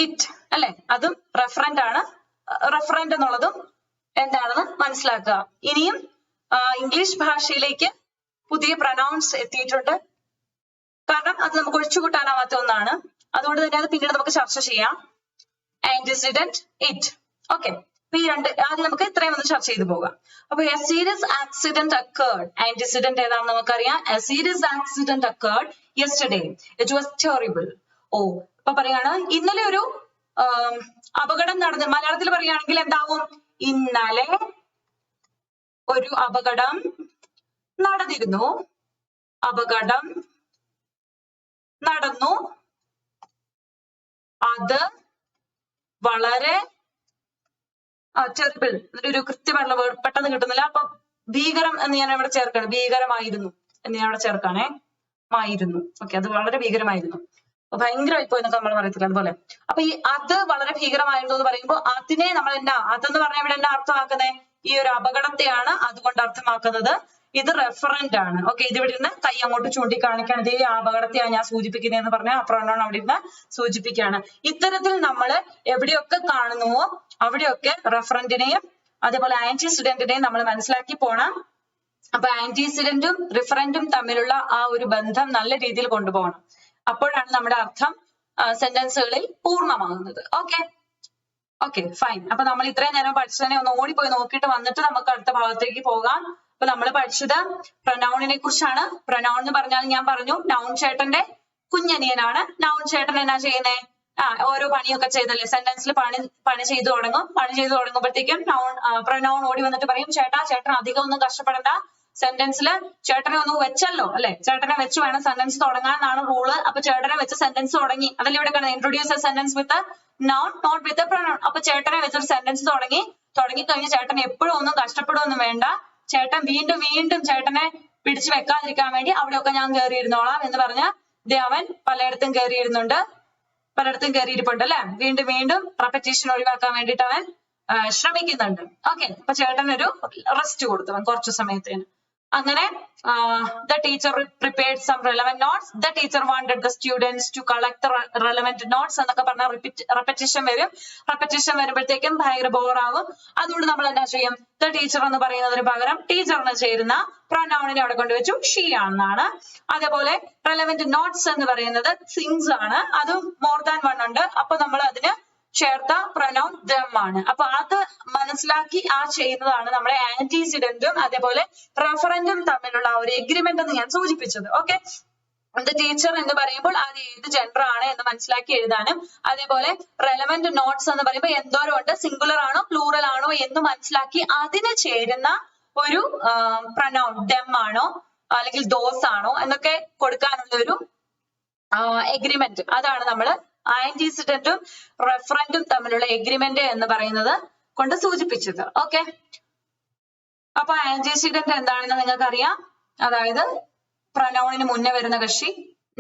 ഇറ്റ് അല്ലെ, അതും റെഫറന്റ് ആണ്. റെഫറന്റ് എന്നുള്ളതും എന്താണെന്ന് മനസ്സിലാക്കുക. ഇനിയും ഇംഗ്ലീഷ് ഭാഷയിലേക്ക് പുതിയ പ്രൊനൗൺസ് എത്തിയിട്ടുണ്ട്. കാരണം അത് നമുക്ക് ഒഴിച്ചുകൂട്ടാനാവാത്ത ഒന്നാണ്. അതുകൊണ്ട് തന്നെ അത് പിന്നീട് നമുക്ക് ചർച്ച ചെയ്യാം. Antecedent, it. ഓക്കെ, അപ്പൊ ഈ രണ്ട് ആദ്യം നമുക്ക് ഇത്രയും ഒന്ന് ചർച്ച ചെയ്തു പോകാം. അപ്പൊ a serious accident occurred. Antecedent ഏതാണെന്ന് നമുക്കറിയാം. A serious accident occurred yesterday. It was terrible. ഓ, ഇപ്പൊ പറയാണ് ഇന്നലെ ഒരു അപകടം നടന്നു. മലയാളത്തിൽ പറയുകയാണെങ്കിൽ എന്താവും? ഇന്നലെ ഒരു അപകടം നടന്നിരുന്നു. അപകടം നടന്നു. അത് വളരെ ടെറിബിൾ. ഒരു കൃത്യമായിട്ടുള്ള വേർഡ് പെട്ടെന്ന് കിട്ടുന്നില്ല. അപ്പൊ ഭീകരം എന്ന് ഞാൻ ഇവിടെ ചേർക്കണം. ഭീകരമായിരുന്നു എന്ന് ഞാൻ ഇവിടെ ചേർക്കാണേ. മായിരുന്നു. ഓക്കെ, അത് വളരെ ഭീകരമായിരുന്നു. ഭയങ്കരമായി പോയി എന്നൊക്കെ നമ്മൾ പറയത്തില്ല, അതുപോലെ. അപ്പൊ ഈ അത് വളരെ ഭീകരമായിരുന്നു എന്ന് പറയുമ്പോൾ അതിനെ നമ്മൾ അതെന്ന് പറഞ്ഞാൽ ഇവിടെ എന്നാ അർത്ഥമാക്കുന്നത്? ഈ ഒരു അപകടത്തെയാണ് അതുകൊണ്ട് അർത്ഥമാക്കുന്നത്. ഇത് റെഫറന്റ് ആണ്. ഓക്കെ, ഇതിവിടെ ഇരുന്ന് കൈ അങ്ങോട്ട് ചൂണ്ടിക്കാണിക്കാണ്. ഇതേ അപകടത്തെയാണ് ഞാൻ സൂചിപ്പിക്കുന്നതെന്ന് പറഞ്ഞാൽ ആ പ്രൊനൗൺ അവിടെ ഇരുന്ന് സൂചിപ്പിക്കുകയാണ്. ഇത്തരത്തിൽ നമ്മൾ എവിടെയൊക്കെ കാണുന്നുവോ അവിടെയൊക്കെ റെഫറന്റിനെയും അതേപോലെ ആന്റിസിഡന്റിനെയും നമ്മൾ മനസ്സിലാക്കി പോണം. അപ്പൊ ആന്റിസിഡന്റും റിഫറന്റും തമ്മിലുള്ള ആ ഒരു ബന്ധം നല്ല രീതിയിൽ കൊണ്ടുപോകണം. അപ്പോഴാണ് നമ്മുടെ അർത്ഥം സെന്റൻസുകളിൽ പൂർണ്ണമാകുന്നത്. Okay fine. അപ്പൊ നമ്മൾ ഇത്രയും നേരം പഠിച്ചതിനെ ഒന്ന് ഓടിപ്പോയി നോക്കിയിട്ട് വന്നിട്ട് നമുക്ക് അടുത്ത ഭാഗത്തേക്ക് പോകാം. അപ്പൊ നമ്മൾ പഠിച്ചത് പ്രൊനൗണിനെ കുറിച്ചാണ്. പ്രൊനൗൺ എന്ന് പറഞ്ഞാൽ ഞാൻ പറഞ്ഞു നൗൺ ചേട്ടന്റെ കുഞ്ഞനിയനാണ്. നൗൺ ചേട്ടൻ എന്നാ ചെയ്യുന്നേ? ഓരോ പണിയൊക്കെ ചെയ്തല്ലേ, സെന്റൻസിൽ പണി ചെയ്തു തുടങ്ങും. പണി ചെയ്തു തുടങ്ങുമ്പോഴത്തേക്കും പ്രൊനൗൺ ഓടി വന്നിട്ട് പറയും, ചേട്ടൻ അധികം ഒന്നും കഷ്ടപ്പെടണ്ട, സെന്റൻസിൽ ചേട്ടനെ ഒന്ന് വെച്ചല്ലോ അല്ലെ, ചേട്ടനെ വെച്ച് വേണം സെന്റൻസ് തുടങ്ങാൻ എന്നാണ് റൂള്. അപ്പൊ ചേട്ടനെ വെച്ച് സെന്റൻസ് തുടങ്ങി. അതല്ലേ ഇവിടെ കാണുന്നത്, introduce A sentence with noun not with a pronoun. അപ്പൊ ചേട്ടനെ വെച്ചൊരു സെന്റൻസ് തുടങ്ങിക്കഴിഞ്ഞ് ചേട്ടൻ എപ്പോഴും ഒന്നും കഷ്ടപ്പെടുകയൊന്നും വേണ്ട. ചേട്ടൻ വീണ്ടും ചേട്ടനെ പിടിച്ചു വെക്കാതിരിക്കാൻ വേണ്ടി അവിടെയൊക്കെ ഞാൻ കയറിയിരുന്നോളാം എന്ന് പറഞ്ഞ അവൻ പലയിടത്തും കയറിയിരിപ്പുണ്ട് അല്ലെ. വീണ്ടും റെപ്പറ്റീഷൻ ഒഴിവാക്കാൻ വേണ്ടിയിട്ട് അവൻ ശ്രമിക്കുന്നുണ്ട്. ഓക്കെ, അപ്പൊ ചേട്ടൻ ഒരു റെസ്റ്റ് കൊടുത്തു അവൻ കുറച്ചു സമയത്തിന്. അങ്ങനെ the teacher prepared some relevant notes. The teacher wanted the students to collect the relevant notes എന്നൊക്കെ പറഞ്ഞാൽ റെപ്പറ്റീഷൻ വരും. റെപ്പറ്റീഷൻ വരുമ്പോഴത്തേക്കും ഭയങ്കര ബോറാവും. അതുകൊണ്ട് നമ്മൾ എന്താ ചെയ്യും? the teacher എന്ന് പറയുന്നതിന് പകരം ടീച്ചറിന് ചേരുന്ന പ്രൊനൗണിനെ അവിടെ കൊണ്ടുവച്ചു ഷീ ആണെന്നാണ്. അതേപോലെ relevant notes എന്ന് പറയുന്നത് things ആണ്. അതും more than one ഉണ്ട്. അപ്പൊ നമ്മൾ അതിന് ചേർത്ത പ്രൊനൗൺ them ആണ്. അപ്പൊ അത് മനസ്സിലാക്കി ചെയ്യുന്നതാണ് നമ്മുടെ ആന്റിസിഡന്റും അതേപോലെ റെഫറന്റും തമ്മിലുള്ള ഒരു എഗ്രിമെന്റ് എന്ന് ഞാൻ സൂചിപ്പിച്ചത്. ഓക്കെ, ടീച്ചർ എന്ന് പറയുമ്പോൾ അത് ഏത് ജെൻഡർ ആണ് എന്ന് മനസ്സിലാക്കി എഴുതാനും, അതേപോലെ റെലവന്റ് നോട്ട്സ് എന്ന് പറയുമ്പോൾ എന്തോരം ഉണ്ട്, സിംഗുലർ ആണോ പ്ലൂറൽ ആണോ എന്ന് മനസ്സിലാക്കി അതിന് ചേരുന്ന ഒരു പ്രൊനൗൺ them ആണോ അല്ലെങ്കിൽ those ആണോ എന്നൊക്കെ കൊടുക്കാനുള്ള ഒരു എഗ്രിമെന്റ്. അതാണ് നമ്മൾ ആന്റിസിഡന്റും റെഫറന്റും തമ്മിലുള്ള എഗ്രിമെന്റ് എന്ന് പറയുന്നത് കൊണ്ട് സൂചിപ്പിച്ചത്. ഓക്കെ, അപ്പൊ ആന്റിസിഡന്റ് എന്താണെന്ന് നിങ്ങൾക്ക് അറിയാം. അതായത് പ്രൊനൗണിന് മുന്നേ വരുന്ന കക്ഷി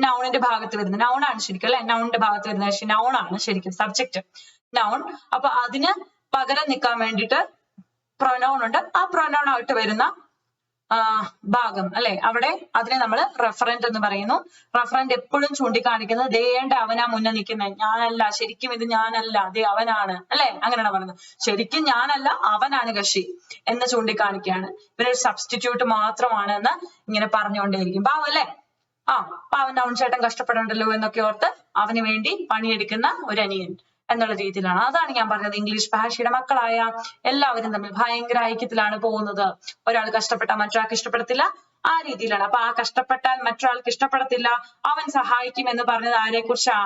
നൗണിന്റെ ഭാഗത്ത് വരുന്ന നൗൺ ആണ് ശരിക്കും അല്ലെ. നൗണിന്റെ ഭാഗത്ത് വരുന്ന കക്ഷി നൗൺ ആണ് ശരിക്കും, സബ്ജക്റ്റ് നൗൺ. അപ്പൊ അതിന് പകരം നിൽക്കാൻ വേണ്ടിയിട്ട് പ്രൊനൗൺ ഉണ്ട്. ആ പ്രൊനൗൺ ആയിട്ട് വരുന്ന ഭാഗം അല്ലെ, അവിടെ അതിനെ നമ്മൾ റെഫറന്റ് എന്ന് പറയുന്നു. റെഫറന്റ് എപ്പോഴും ചൂണ്ടിക്കാണിക്കുന്നത് ദേണ്ട അവനാ മുന്നേ നിൽക്കുന്നത്, ഞാനല്ല, ശരിക്കും ഇത് ഞാനല്ല, ദേ അവനാണ് അല്ലെ, അങ്ങനെയാണ് പറയുന്നത്. ശരിക്കും ഞാനല്ല, അവനാണ് കക്ഷി എന്ന് ചൂണ്ടിക്കാണിക്കുകയാണ്. ഇവരൊരു സബ്സ്റ്റിറ്റ്യൂട്ട് മാത്രമാണ് എന്ന് ഇങ്ങനെ പറഞ്ഞുകൊണ്ടേയിരിക്കും. പാവം അല്ലെ, പാവൻ നൗൺ ചേട്ടൻ കഷ്ടപ്പെടണ്ടല്ലോ എന്നൊക്കെ ഓർത്ത് അവന് വേണ്ടി പണിയെടുക്കുന്ന ഒരു അനിയൻ എന്നുള്ള രീതിയിലാണ്. അതാണ് ഞാൻ പറഞ്ഞത്, ഇംഗ്ലീഷ് ഭാഷയുടെ മക്കളായ എല്ലാവരും തമ്മിൽ ഭയങ്കര ഐക്യത്തിലാണ് പോകുന്നത്. ഒരാൾ കഷ്ടപ്പെട്ടാൽ മറ്റൊരാൾക്ക് ഇഷ്ടപ്പെടത്തില്ല, ആ രീതിയിലാണ്. അപ്പൊ ആ കഷ്ടപ്പെട്ടാൽ മറ്റൊരാൾക്ക് ഇഷ്ടപ്പെടത്തില്ല, അവൻ സഹായിക്കും എന്ന് പറഞ്ഞത് ആരെ കുറിച്ചാ?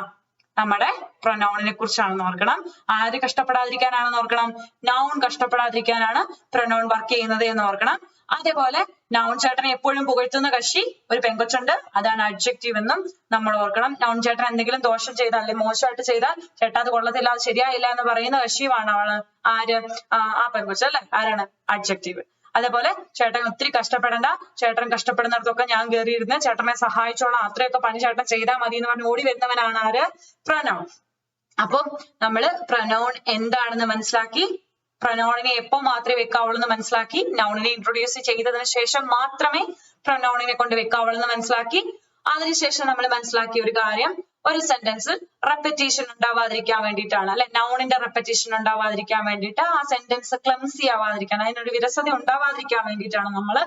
നമ്മുടെ പ്രൊനൗണിനെ കുറിച്ചാണെന്ന് ഓർക്കണം. ആര് കഷ്ടപ്പെടാതിരിക്കാനാണെന്ന് ഓർക്കണം? നൗൺ കഷ്ടപ്പെടാതിരിക്കാനാണ് പ്രൊനൗൺ വർക്ക് ചെയ്യുന്നത് എന്ന് ഓർക്കണം. അതേപോലെ നൗൺ ചേട്ടനെ എപ്പോഴും പുകഴ്ത്തുന്ന കക്ഷി ഒരു പെങ്കൊച്ചുണ്ട്, അതാണ് അഡ്ജക്റ്റീവ് എന്നും നമ്മൾ ഓർക്കണം. നൗൺ ചേട്ടൻ എന്തെങ്കിലും ദോഷം ചെയ്താൽ അല്ലെങ്കിൽ മോശമായിട്ട് ചെയ്താൽ ചേട്ടാ അത് കൊള്ളത്തില്ല, അത് ശരിയായില്ല എന്ന് പറയുന്ന കക്ഷിയുമാണ് അവള്. ആര്? ആ പെങ്കൊച്ച് അല്ലെ, ആരാണ്? അഡ്ജക്റ്റീവ്. അതേപോലെ ചേട്ടൻ ഒത്തിരി കഷ്ടപ്പെടണ്ട, ചേട്ടൻ കഷ്ടപ്പെടുന്നിടത്തൊക്കെ ഞാൻ കയറിയിരുന്ന് ചേട്ടനെ സഹായിച്ചോളാം, അത്രയൊക്കെ പണി ചേട്ടൻ ചെയ്താൽ മതി എന്ന് പറഞ്ഞ് ഓടി വരുന്നവനാണ് ആര്? പ്രൊനൗൺ. അപ്പം നമ്മള് പ്രൊനൗൺ എന്താണെന്ന് മനസ്സിലാക്കി, പ്രൊനൗണിനെ എപ്പോ മാത്രമേ വെക്കാവുള്ളൂ എന്ന് മനസ്സിലാക്കി, നൗണിനെ ഇൻട്രൊഡ്യൂസ് ചെയ്തതിനു ശേഷം മാത്രമേ പ്രൊനൗണിനെ കൊണ്ട് വെക്കാവുള്ളൂ എന്ന് മനസ്സിലാക്കി. അതിനുശേഷം നമ്മൾ മനസ്സിലാക്കിയ ഒരു കാര്യം, ഒരു സെന്റൻസിൽ റെപ്പറ്റീഷൻ ഉണ്ടാവാതിരിക്കാൻ വേണ്ടിയിട്ടാണ്, അല്ലെ, നൗണിന്റെ റെപ്പറ്റീഷൻ ഉണ്ടാവാതിരിക്കാൻ വേണ്ടിയിട്ട്, ആ സെന്റൻസ് ക്ലംസി ആവാതിരിക്കാൻ, അതിനൊരു വിരസത ഉണ്ടാവാതിരിക്കാൻ വേണ്ടിയിട്ടാണ് നമ്മൾ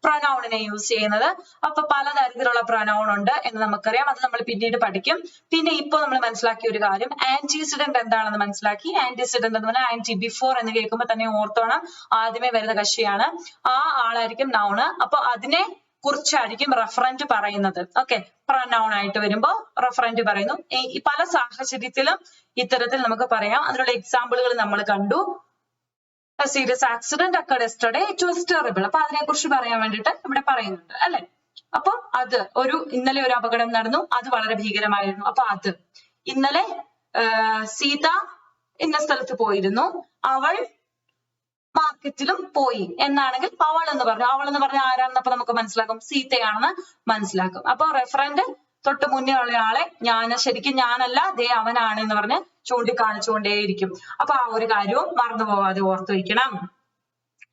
പ്രൊനൗണിനെ യൂസ് ചെയ്യുന്നത്. അപ്പൊ പലതരത്തിലുള്ള പ്രൊനൗൺ ഉണ്ട് എന്ന് നമുക്കറിയാം, അത് നമ്മൾ പിന്നീട് പഠിക്കും. പിന്നെ ഇപ്പൊ നമ്മൾ മനസ്സിലാക്കിയ ഒരു കാര്യം, ആന്റിസിഡന്റ് എന്താണെന്ന് മനസ്സിലാക്കി. ആന്റിസിഡന്റ് എന്ന് പറഞ്ഞാൽ ആന്റി ബിഫോർ എന്ന് കേൾക്കുമ്പോൾ തന്നെ ഓർത്തോണം, ആദ്യമേ വരുന്ന കക്ഷിയാണ്, ആ ആളായിരിക്കും നൗണ്. അപ്പൊ അതിനെ കുറിച്ചായിരിക്കും റെഫറന്റ് പറയുന്നത്. ഓക്കെ, പ്രൊനൗൺ ആയിട്ട് വരുമ്പോ റെഫറന്റ് പറയുന്നു. ഈ പല സാഹചര്യത്തിലും ഇത്തരത്തിൽ നമുക്ക് പറയാം. അതിനുള്ള എക്സാമ്പിളുകൾ നമ്മൾ കണ്ടു. A serious accident occurred yesterday. It was terrible. അപ്പൊ അതിനെ കുറിച്ച് പറയാൻ വേണ്ടിയിട്ട് ഇവിടെ പറയുന്നുണ്ട്, അല്ലെ. അപ്പൊ അത് ഇന്നലെ ഒരു അപകടം നടന്നു, അത് വളരെ ഭീകരമായിരുന്നു. അപ്പൊ അത് ഇന്നലെ സീത ഇന്ന സ്ഥലത്ത് പോയിരുന്നു, അവൾ മാർക്കറ്റിലും പോയി എന്നാണെങ്കിൽ അവൾ എന്ന് പറഞ്ഞു. അവൾ എന്ന് പറഞ്ഞാൽ ആരാണെന്ന് അപ്പൊ നമുക്ക് മനസ്സിലാക്കും, സീതയാണെന്ന് മനസ്സിലാക്കും. അപ്പൊ റെഫറന്റ് തൊട്ട് മുന്നേ ഉള്ള ആളെ ശരിക്കും ഞാനല്ല, ദേ അവനാണ് എന്ന് പറഞ്ഞ് ചൂണ്ടിക്കാണിച്ചുകൊണ്ടേയിരിക്കും. അപ്പൊ ആ ഒരു കാര്യവും മറന്നു പോവാതെ ഓർത്തു വയ്ക്കണം.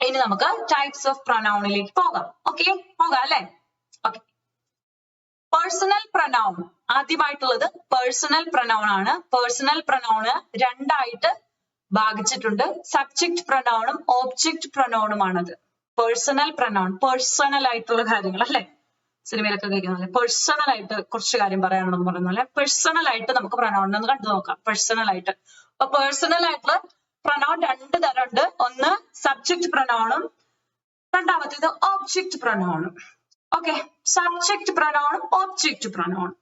ഇനി നമുക്ക് ടൈപ്സ് ഓഫ് പ്രൊനൗണിലേക്ക് പോകാം. ഓക്കെ, പോകാം അല്ലെ. ഓക്കെ, പേഴ്സണൽ പ്രൊനൗൺ ആദ്യമായിട്ടുള്ളത് പേഴ്സണൽ പ്രൊനൗൺ ആണ്. പേഴ്സണൽ പ്രൊനൗണ് രണ്ടായിട്ട് ഭാഗിച്ചിട്ടുണ്ട്. സബ്ജക്ട് പ്രൊനൗണും ഓബ്ജക്ട് പ്രൊനൗണുമാണത്. പേഴ്സണൽ പ്രൊനൗൺ പേഴ്സണൽ ആയിട്ടുള്ള കാര്യങ്ങൾ, അല്ലെ, സിനിമയിലൊക്കെ കേൾക്കുന്ന പേഴ്സണൽ ആയിട്ട് കുറച്ച് കാര്യം പറയാനുണ്ടെന്ന് പറയുന്ന പേഴ്സണൽ ആയിട്ട് നമുക്ക് പ്രൊനൗൺ ഒന്ന് കണ്ടു നോക്കാം. പേഴ്സണൽ ആയിട്ട്, അപ്പൊ പേഴ്സണൽ ആയിട്ടുള്ള പ്രൊനൗൺ രണ്ട് തരമുണ്ട്. ഒന്ന് സബ്ജക്ട് പ്രൊനൗണും രണ്ടാമത്തേത് ഓബ്ജക്ട് പ്രൊനൗണും. ഓക്കെ, സബ്ജക്ട് പ്രൊനൗണും ഓബ്ജക്ട് പ്രൊനൗണും.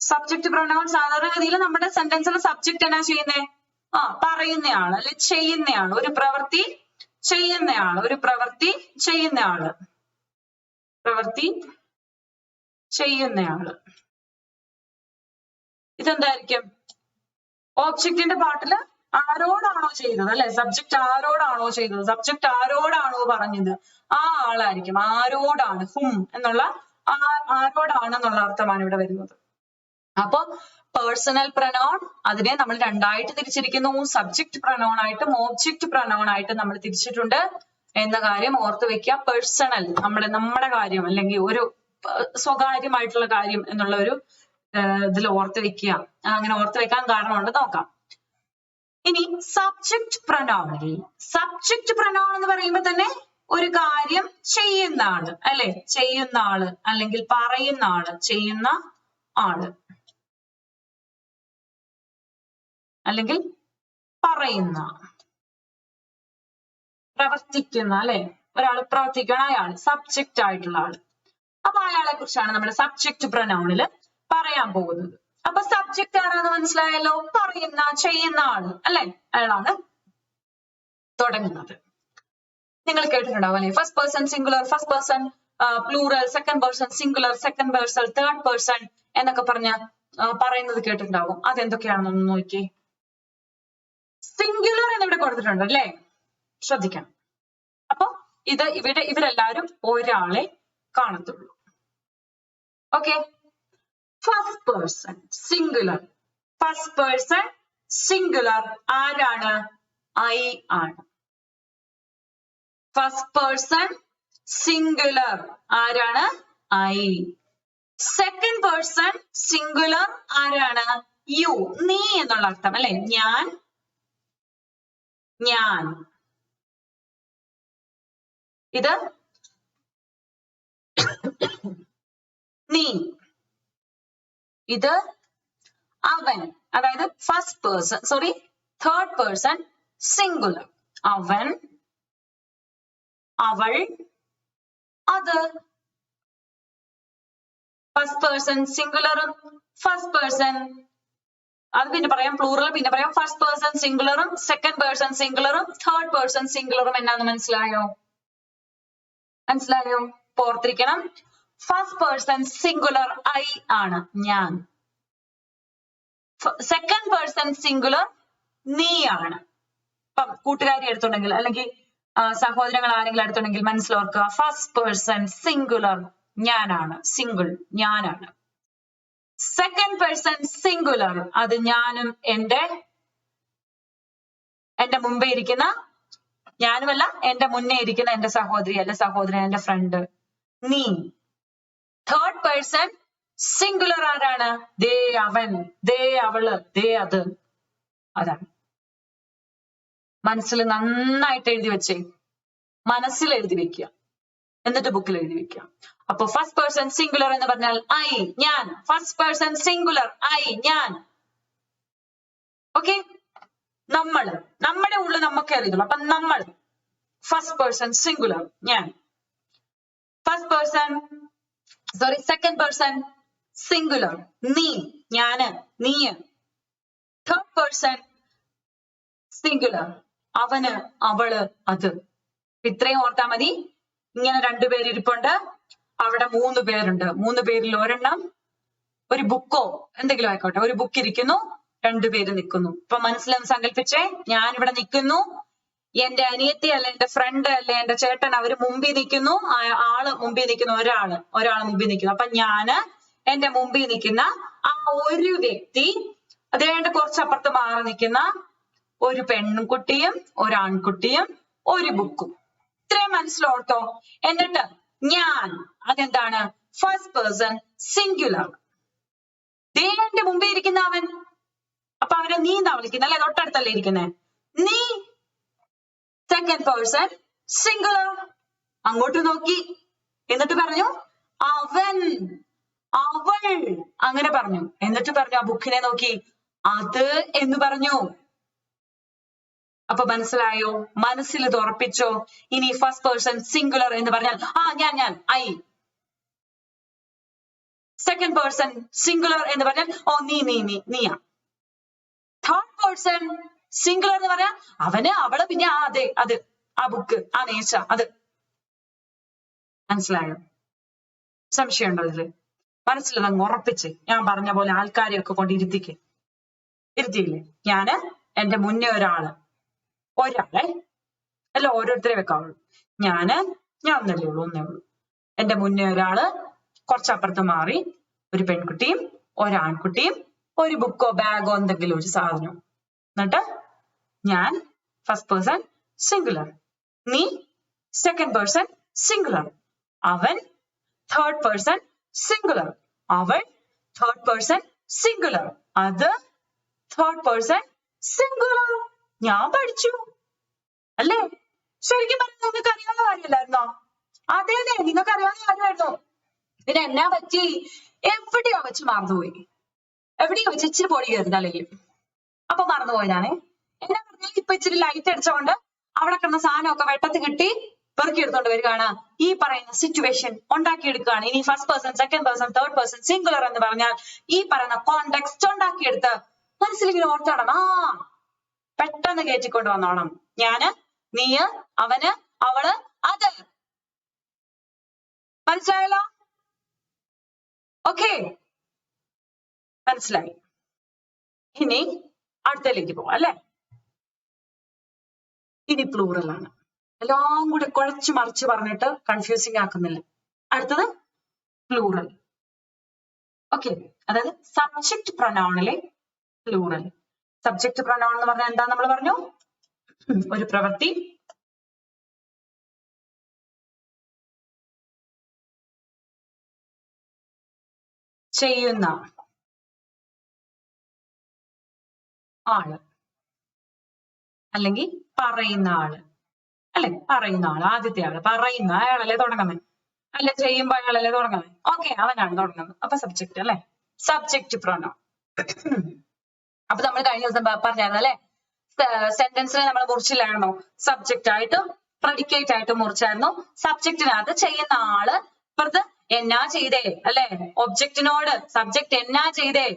സബ്ജക്ട് പ്രൊനൗൺ സാധാരണഗതിയിൽ നമ്മുടെ സെന്റൻസിൽ സബ്ജക്ട് എന്നാ ചെയ്യുന്നേ, പറയുന്നയാള്, അല്ലെ, ചെയ്യുന്നയാള്, ഒരു പ്രവൃത്തി ചെയ്യുന്നയാള്, ഒരു പ്രവൃത്തി ചെയ്യുന്നയാള്, പ്രവൃത്തി ചെയ്യുന്നയാള്. ഇതെന്തായിരിക്കും, ഓബ്ജക്റ്റിന്റെ പാർട്ടില് ആരോടാണോ ചെയ്തത്, അല്ലെ, സബ്ജക്ട് ആരോടാണോ ചെയ്തത്, സബ്ജക്ട് ആരോടാണോ പറഞ്ഞത്, ആ ആളായിരിക്കും. ആരോടാണ്, ഹും എന്നുള്ള ആരോടാണെന്നുള്ള അർത്ഥമാണ് ഇവിടെ വരുന്നത്. അപ്പൊ പേഴ്സണൽ പ്രൊനൗൺ അതിനെ നമ്മൾ രണ്ടായിട്ട് തിരിച്ചിരിക്കുന്നു. സബ്ജക്ട് പ്രൊനൗൺ ആയിട്ടും ഓബ്ജക്ട് പ്രൊനൗൺ ആയിട്ടും നമ്മൾ തിരിച്ചിട്ടുണ്ട് എന്ന കാര്യം ഓർത്ത് വെക്കുക. പേഴ്സണൽ നമ്മുടെ കാര്യം, അല്ലെങ്കിൽ ഒരു സ്വകാര്യമായിട്ടുള്ള കാര്യം എന്നുള്ള ഒരു ഇതിൽ ഓർത്ത് വെക്കുക. അങ്ങനെ ഓർത്ത് വെക്കാൻ കാരണമുണ്ട്, നോക്കാം. ഇനി സബ്ജക്ട് പ്രൊനൗണിൽ, സബ്ജക്ട് പ്രൊനൗൺ എന്ന് പറയുമ്പോൾ തന്നെ ഒരു കാര്യം ചെയ്യുന്ന ആള്, അല്ലെ, ചെയ്യുന്ന ആള് അല്ലെങ്കിൽ പറയുന്ന ആള്, ചെയ്യുന്ന ആള് അല്ലെങ്കിൽ പറയുന്ന, പ്രവർത്തിക്കുന്ന, അല്ലെ, ഒരാൾ പ്രവർത്തിക്കണം, അയാൾ സബ്ജക്റ്റ് ആയിട്ടുള്ള ആള്. അപ്പൊ അയാളെ കുറിച്ചാണ് നമ്മുടെ സബ്ജക്ട് പ്രൊനൗണിൽ പറയാൻ പോകുന്നത്. അപ്പൊ സബ്ജക്റ്റ് ആരാന്ന് മനസ്സിലായല്ലോ, പറയുന്ന, ചെയ്യുന്ന ആള്, അല്ലെ, അയാളാണ് തുടങ്ങുന്നത്. നിങ്ങൾ കേട്ടിട്ടുണ്ടാവും അല്ലെ, first person singular, first person plural, second person singular, second person third person എന്നൊക്കെ പറയുന്നത് കേട്ടിട്ടുണ്ടാവും. അതെന്തൊക്കെയാണെന്നൊന്ന് നോക്കിയേ. സിംഗുലർ എന്നിവിടെ കൊടുത്തിട്ടുണ്ട്, അല്ലെ, ശ്രദ്ധിക്കണം. അപ്പൊ ഇവരെല്ലാരും ഒരാളെ കാണത്തുള്ളൂ. Okay, first person singular, first person singular ആരാണ്, ഐ ആണ്. ഫസ്റ്റ് പേഴ്സൺ സിംഗുലർ ആരാണ്, ഐ. സെക്കൻഡ് പേഴ്സൺ സിംഗുലർ ആരാണ്, യു, നീ എന്നുള്ള അർത്ഥം, അല്ലെ, ഞാൻ, ഞാൻ. ഇത് നീ, ഇത് അവൻ, അതായത് first person third person singular, അവൻ, അവൾ, അത്. ഫസ്റ്റ് പേഴ്സൺ സിംഗുലറും ഫസ്റ്റ് പേഴ്സൺ, അത് പിന്നെ പറയാം പ്ലൂറൽ, പിന്നെ പറയാം ഫസ്റ്റ് പേഴ്സൺ സിംഗുലറും സെക്കൻഡ് പേഴ്സൺ സിംഗുലറും തേർഡ് പേഴ്സൺ സിംഗുലറും എന്നാന്ന് മനസ്സിലായോ? ഓർത്തിരിക്കണം. ഫസ്റ്റ് പേഴ്സൺ സിംഗുലർ ഐ ആണ്, ഞാൻ. സെക്കൻഡ് പേഴ്സൺ സിംഗുലർ നീ ആണ്. ഇപ്പം കൂട്ടുകാരി എടുത്തുണ്ടെങ്കിൽ അല്ലെങ്കിൽ സഹോദരങ്ങൾ ആരെങ്കിലും എടുത്തുണ്ടെങ്കിൽ മനസ്സിലോർക്കുക, ഫസ്റ്റ് പേഴ്സൺ സിംഗുലർ ഞാനാണ്, സിംഗിൾ ഞാനാണ്. സെക്കൻഡ് പേഴ്സൺ സിംഗുലർ അത് ഞാനും എന്റെ മുമ്പേ ഇരിക്കുന്ന ഞാനുമല്ല എന്റെ മുന്നേ ഇരിക്കുന്ന എന്റെ സഹോദരി അല്ല സഹോദരൻ എന്റെ ഫ്രണ്ട് നീ. തേർഡ് പേഴ്സൺ സിംഗുലർ ആരാണ്? ദേ അവൻ, ദേ അവള്, ദേ അത്. അതാണ്. മനസ്സിൽ നന്നായിട്ട് എഴുതി വെച്ചേ, മനസ്സിൽ എഴുതി വെക്കുക, എന്നിട്ട് ബുക്കിൽ എഴുതി വെക്കുക. അപ്പൊ ഫസ്റ്റ് പേഴ്സൺ സിംഗുലർ എന്ന് പറഞ്ഞാൽ ഐ, ഞാൻ. ഫസ്റ്റ് പേഴ്സൺ സിംഗുലർ ഐ, ഞാൻ. ഓക്കെ, നമ്മള്, നമ്മുടെ ഉള്ളിൽ നമുക്ക് അറിയുള്ളൂ. അപ്പൊ നമ്മൾ ഫസ്റ്റ് പേഴ്സൺ സിംഗുലർ ഞാൻ. First person second person singular നീ, ഞാന്, നീ. തേർഡ് പേഴ്സൺ സിംഗുലർ അവന്, അവള്, അത്. ഇത്രയും ഓർത്താ മതി. ഇങ്ങനെ രണ്ടുപേര് ഇരിപ്പുണ്ട്, അവിടെ 3 പേരുണ്ട്. 3 പേരിൽ ഒരെണ്ണം ഒരു ബുക്കോ എന്തെങ്കിലും ആയിക്കോട്ടെ, ഒരു ബുക്ക് ഇരിക്കുന്നു, 2 പേര് നിൽക്കുന്നു. ഇപ്പൊ മനസ്സിലൊന്ന് സങ്കല്പിച്ചേ, ഞാനിവിടെ നിൽക്കുന്നു, എന്റെ അനിയത്തി അല്ലെ എന്റെ ഫ്രണ്ട് അല്ലെ എന്റെ ചേട്ടൻ അവര് മുമ്പിൽ നിൽക്കുന്നു, ആള് മുമ്പിൽ നിൽക്കുന്നു, ഒരാള് മുമ്പിൽ നിൽക്കുന്നു. അപ്പൊ ഞാന് എന്റെ മുമ്പിൽ നിൽക്കുന്ന ആ ഒരു വ്യക്തി, അതേണ്ട കുറച്ചപ്പുറത്ത് മാറി നിൽക്കുന്ന ഒരു പെൺകുട്ടിയും ഒരു ആൺകുട്ടിയും ഒരു ബുക്കും. ഇത്രയും മനസ്സിലോർത്തോ. എന്നിട്ട് ഞാൻ, അതെന്താണ്? First person singular. ദേ എന്റെ മുമ്പേ ഇരിക്കുന്ന അവൻ, അപ്പൊ അവനെ നീ എന്നാ വിളിക്കുന്നത് അല്ലെ, തൊട്ടടുത്തല്ലേ ഇരിക്കുന്നേ, നീ. സെക്കൻഡ് പേഴ്സൺ സിംഗുലർ, അങ്ങോട്ട് നോക്കി, എന്നിട്ട് പറഞ്ഞു അവൻ, അവൾ, അങ്ങനെ പറഞ്ഞു. എന്നിട്ട് പറഞ്ഞു ആ ബുക്കിനെ നോക്കി അത് എന്ന് പറഞ്ഞു. അപ്പൊ മനസ്സിലായോ? മനസ്സിൽ ഇത് ഉറപ്പിച്ചോ? ഇനി ഫസ്റ്റ് പേഴ്സൺ സിംഗുലർ എന്ന് പറഞ്ഞാൽ ഞാൻ ഐ. സെക്കൻഡ് പേഴ്സൺ സിംഗുലർ എന്ന് പറഞ്ഞാൽ നീയാ. തേർഡ് പേഴ്സൺ സിംഗുലർ എന്ന് പറഞ്ഞാൽ അവന്, അവള്, പിന്നെ അതെ, അത്, ആ ബുക്ക്, ആ മേശ, അത്. മനസ്സിലായോ? സംശയമുണ്ടോ ഇതില്? മനസ്സിൽ അങ്ങ് ഉറപ്പിച്ച് ഞാൻ പറഞ്ഞ പോലെ ആൾക്കാരെയൊക്കെ കൊണ്ട് ഇരുത്തിയില്ലേ? ഞാന്, എന്റെ മുന്നേ ഒരാളെ അല്ല, ഓരോരുത്തരെ വെക്കാവുള്ളൂ. ഞാൻ ഒന്നല്ലേ ഒന്നേ ഉള്ളൂ. എന്റെ മുന്നേ ഒരാള്, കുറച്ചപ്പുറത്ത് മാറി ഒരു പെൺകുട്ടിയും ഒരാൺകുട്ടിയും ഒരു ബുക്കോ ബാഗോ എന്തെങ്കിലും ഒരു സാധനം. എന്നിട്ട് ഞാൻ ഫസ്റ്റ് പേഴ്സൺ സിംഗുലർ, നീ സെക്കൻഡ് പേഴ്സൺ സിംഗുലർ, അവൻ തേർഡ് പേഴ്സൺ സിംഗുലർ, അവൾ തേർഡ് പേഴ്സൺ സിംഗുലർ, അത് തേർഡ് പേഴ്സൺ സിംഗുലർ. ഞാൻ പഠിച്ചു അല്ലേ? ശരിക്കും പറഞ്ഞാൽ നിങ്ങൾക്ക് അറിയാവുന്ന കാര്യമല്ലായിരുന്നോ? അതെ, നിങ്ങൾക്ക് അറിയാവുന്ന കാര്യമായിരുന്നു. പിന്നെ എന്നാ പറ്റി? എവിടെയോ വെച്ച് മറന്നുപോയി. എവിടെയോ വെച്ച് ഇച്ചിരി പൊടി കയറുന്നല്ലേ, അപ്പൊ മറന്നുപോയതാണേ. എന്നാ പറഞ്ഞാൽ ഇപ്പൊ ഇച്ചിരി ലൈറ്റ് അടിച്ചുകൊണ്ട് അവിടെ കിടന്ന സാധനമൊക്കെ വെട്ടത്ത് കിട്ടി പെറുക്കി എടുത്തോണ്ട് വരികയാണ്. ഈ പറയുന്ന സിറ്റുവേഷൻ ഉണ്ടാക്കിയെടുക്കുകയാണ്. ഇനി first person second person third person singular എന്ന് പറഞ്ഞാൽ ഈ പറയുന്ന കോണ്ടെക്സ്റ്റ് ഉണ്ടാക്കിയെടുത്ത് മനസ്സിലിങ്ങനെ ഓർത്തോണം. പെട്ടെന്ന് കയറ്റിക്കൊണ്ട് വന്നോണം. ഞാന്, നീ, അവന്, അവള്, അത്. മനസ്സിലായല്ലോ? ഓക്കെ, മനസ്സിലായി. ഇനി അടുത്തതിലേക്ക് പോവാം അല്ലെ? ഇനി പ്ലൂറൽ ആണ്. എല്ലാം കൂടെ കുഴച്ചു മറിച്ച് പറഞ്ഞിട്ട് കൺഫ്യൂസിങ് ആക്കുന്നില്ല. അടുത്തത് പ്ലൂറൽ. ഓക്കെ, അതായത് സബ്ജക്ട് പ്രൊനൗണിലെ പ്ലൂറൽ. സബ്ജക്ട് പ്രൊനൗൺ എന്ന് പറഞ്ഞാൽ എന്താ നമ്മൾ പറഞ്ഞു? ഒരു പ്രവൃത്തി ചെയ്യുന്ന ആള് അല്ലെങ്കിൽ പറയുന്ന ആള് അല്ലെ? പറയുന്ന ആള്, ആദ്യത്തെ ആള്, പറയുന്ന അയാളല്ലേ തുടങ്ങുന്നത്, അല്ലെ? ചെയ്യുമ്പോ അയാളല്ലേ തുടങ്ങുന്നത്. ഓക്കെ, അവനാണ് തുടങ്ങുന്നത്. അപ്പൊ സബ്ജക്ട് അല്ലെ? Subject pronoun. അപ്പൊ നമ്മൾ കഴിഞ്ഞ ദിവസം പറഞ്ഞായിരുന്നു അല്ലെ, സെന്റൻസിനെ നമ്മൾ മുറിച്ചില്ലായിരുന്നോ? സബ്ജക്റ്റ് ആയിട്ടും പ്രെഡിക്കേറ്റ് ആയിട്ടും മുറിച്ചായിരുന്നു. സബ്ജക്റ്റിനകത്ത് ചെയ്യുന്ന ആള്, ഇപ്പുറത്ത് എന്നാ ചെയ്തേ അല്ലെ? ഒബ്ജക്റ്റിനോട് സബ്ജക്റ്റ് എന്നാ ചെയ്തേ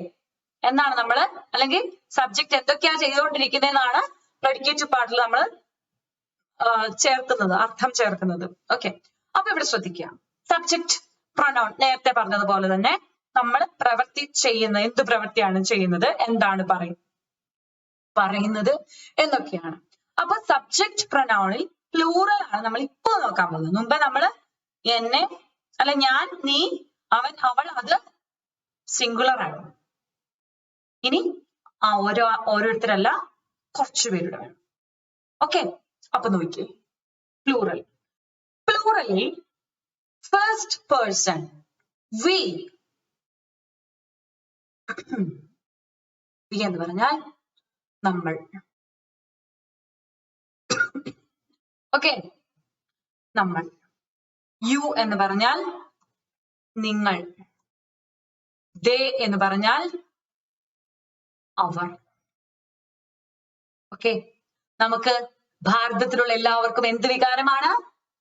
എന്നാണ് നമ്മള്, അല്ലെങ്കിൽ സബ്ജക്റ്റ് എന്തൊക്കെയാ ചെയ്തുകൊണ്ടിരിക്കുന്നതെന്നാണ് പ്രെഡിക്കേറ്റീവ് പാർട്ടിൽ നമ്മൾ ചേർക്കുന്നത്, അർത്ഥം ചേർക്കുന്നത്. ഓക്കെ, അപ്പൊ ഇവിടെ ശ്രദ്ധിക്കുക. സബ്ജക്ട് പ്രൊനൗൺ നേരത്തെ പറഞ്ഞതുപോലെ തന്നെ നമ്മൾ പ്രവൃത്തി ചെയ്യുന്ന, എന്ത് പ്രവൃത്തിയാണ് ചെയ്യുന്നത്, എന്താണ് പറയുന്നത് എന്നൊക്കെയാണ്. അപ്പൊ സബ്ജക്ട് പ്രൊനൗണിൽ പ്ലൂറൽ ആണ് നമ്മൾ ഇപ്പൊ നോക്കാൻ പോകുന്നത്. മുമ്പേ നമ്മള് എന്നെ, അല്ല ഞാൻ, നീ, അവൻ, അവൾ, അത് സിംഗുലർ ആണ്. ഇനി ഓരോരുത്തരല്ല, കുറച്ചു പേരുടെ വേണം. ഓക്കെ, അപ്പൊ നോക്കിയേ, പ്ലൂറൽ. പ്ലൂറലിൽ ഫസ്റ്റ് പേഴ്സൺ വി. വി എന്ന് പറഞ്ഞാൽ നമ്മൾ. ഓക്കെ, നമ്മൾ. യു എന്ന് പറഞ്ഞാൽ നിങ്ങൾ. ദേ എന്ന് പറഞ്ഞാൽ അവർ. ഓക്കെ, നമുക്ക് ഭാരതത്തിലുള്ള എല്ലാവർക്കും എന്ത് വികാരമാണ്?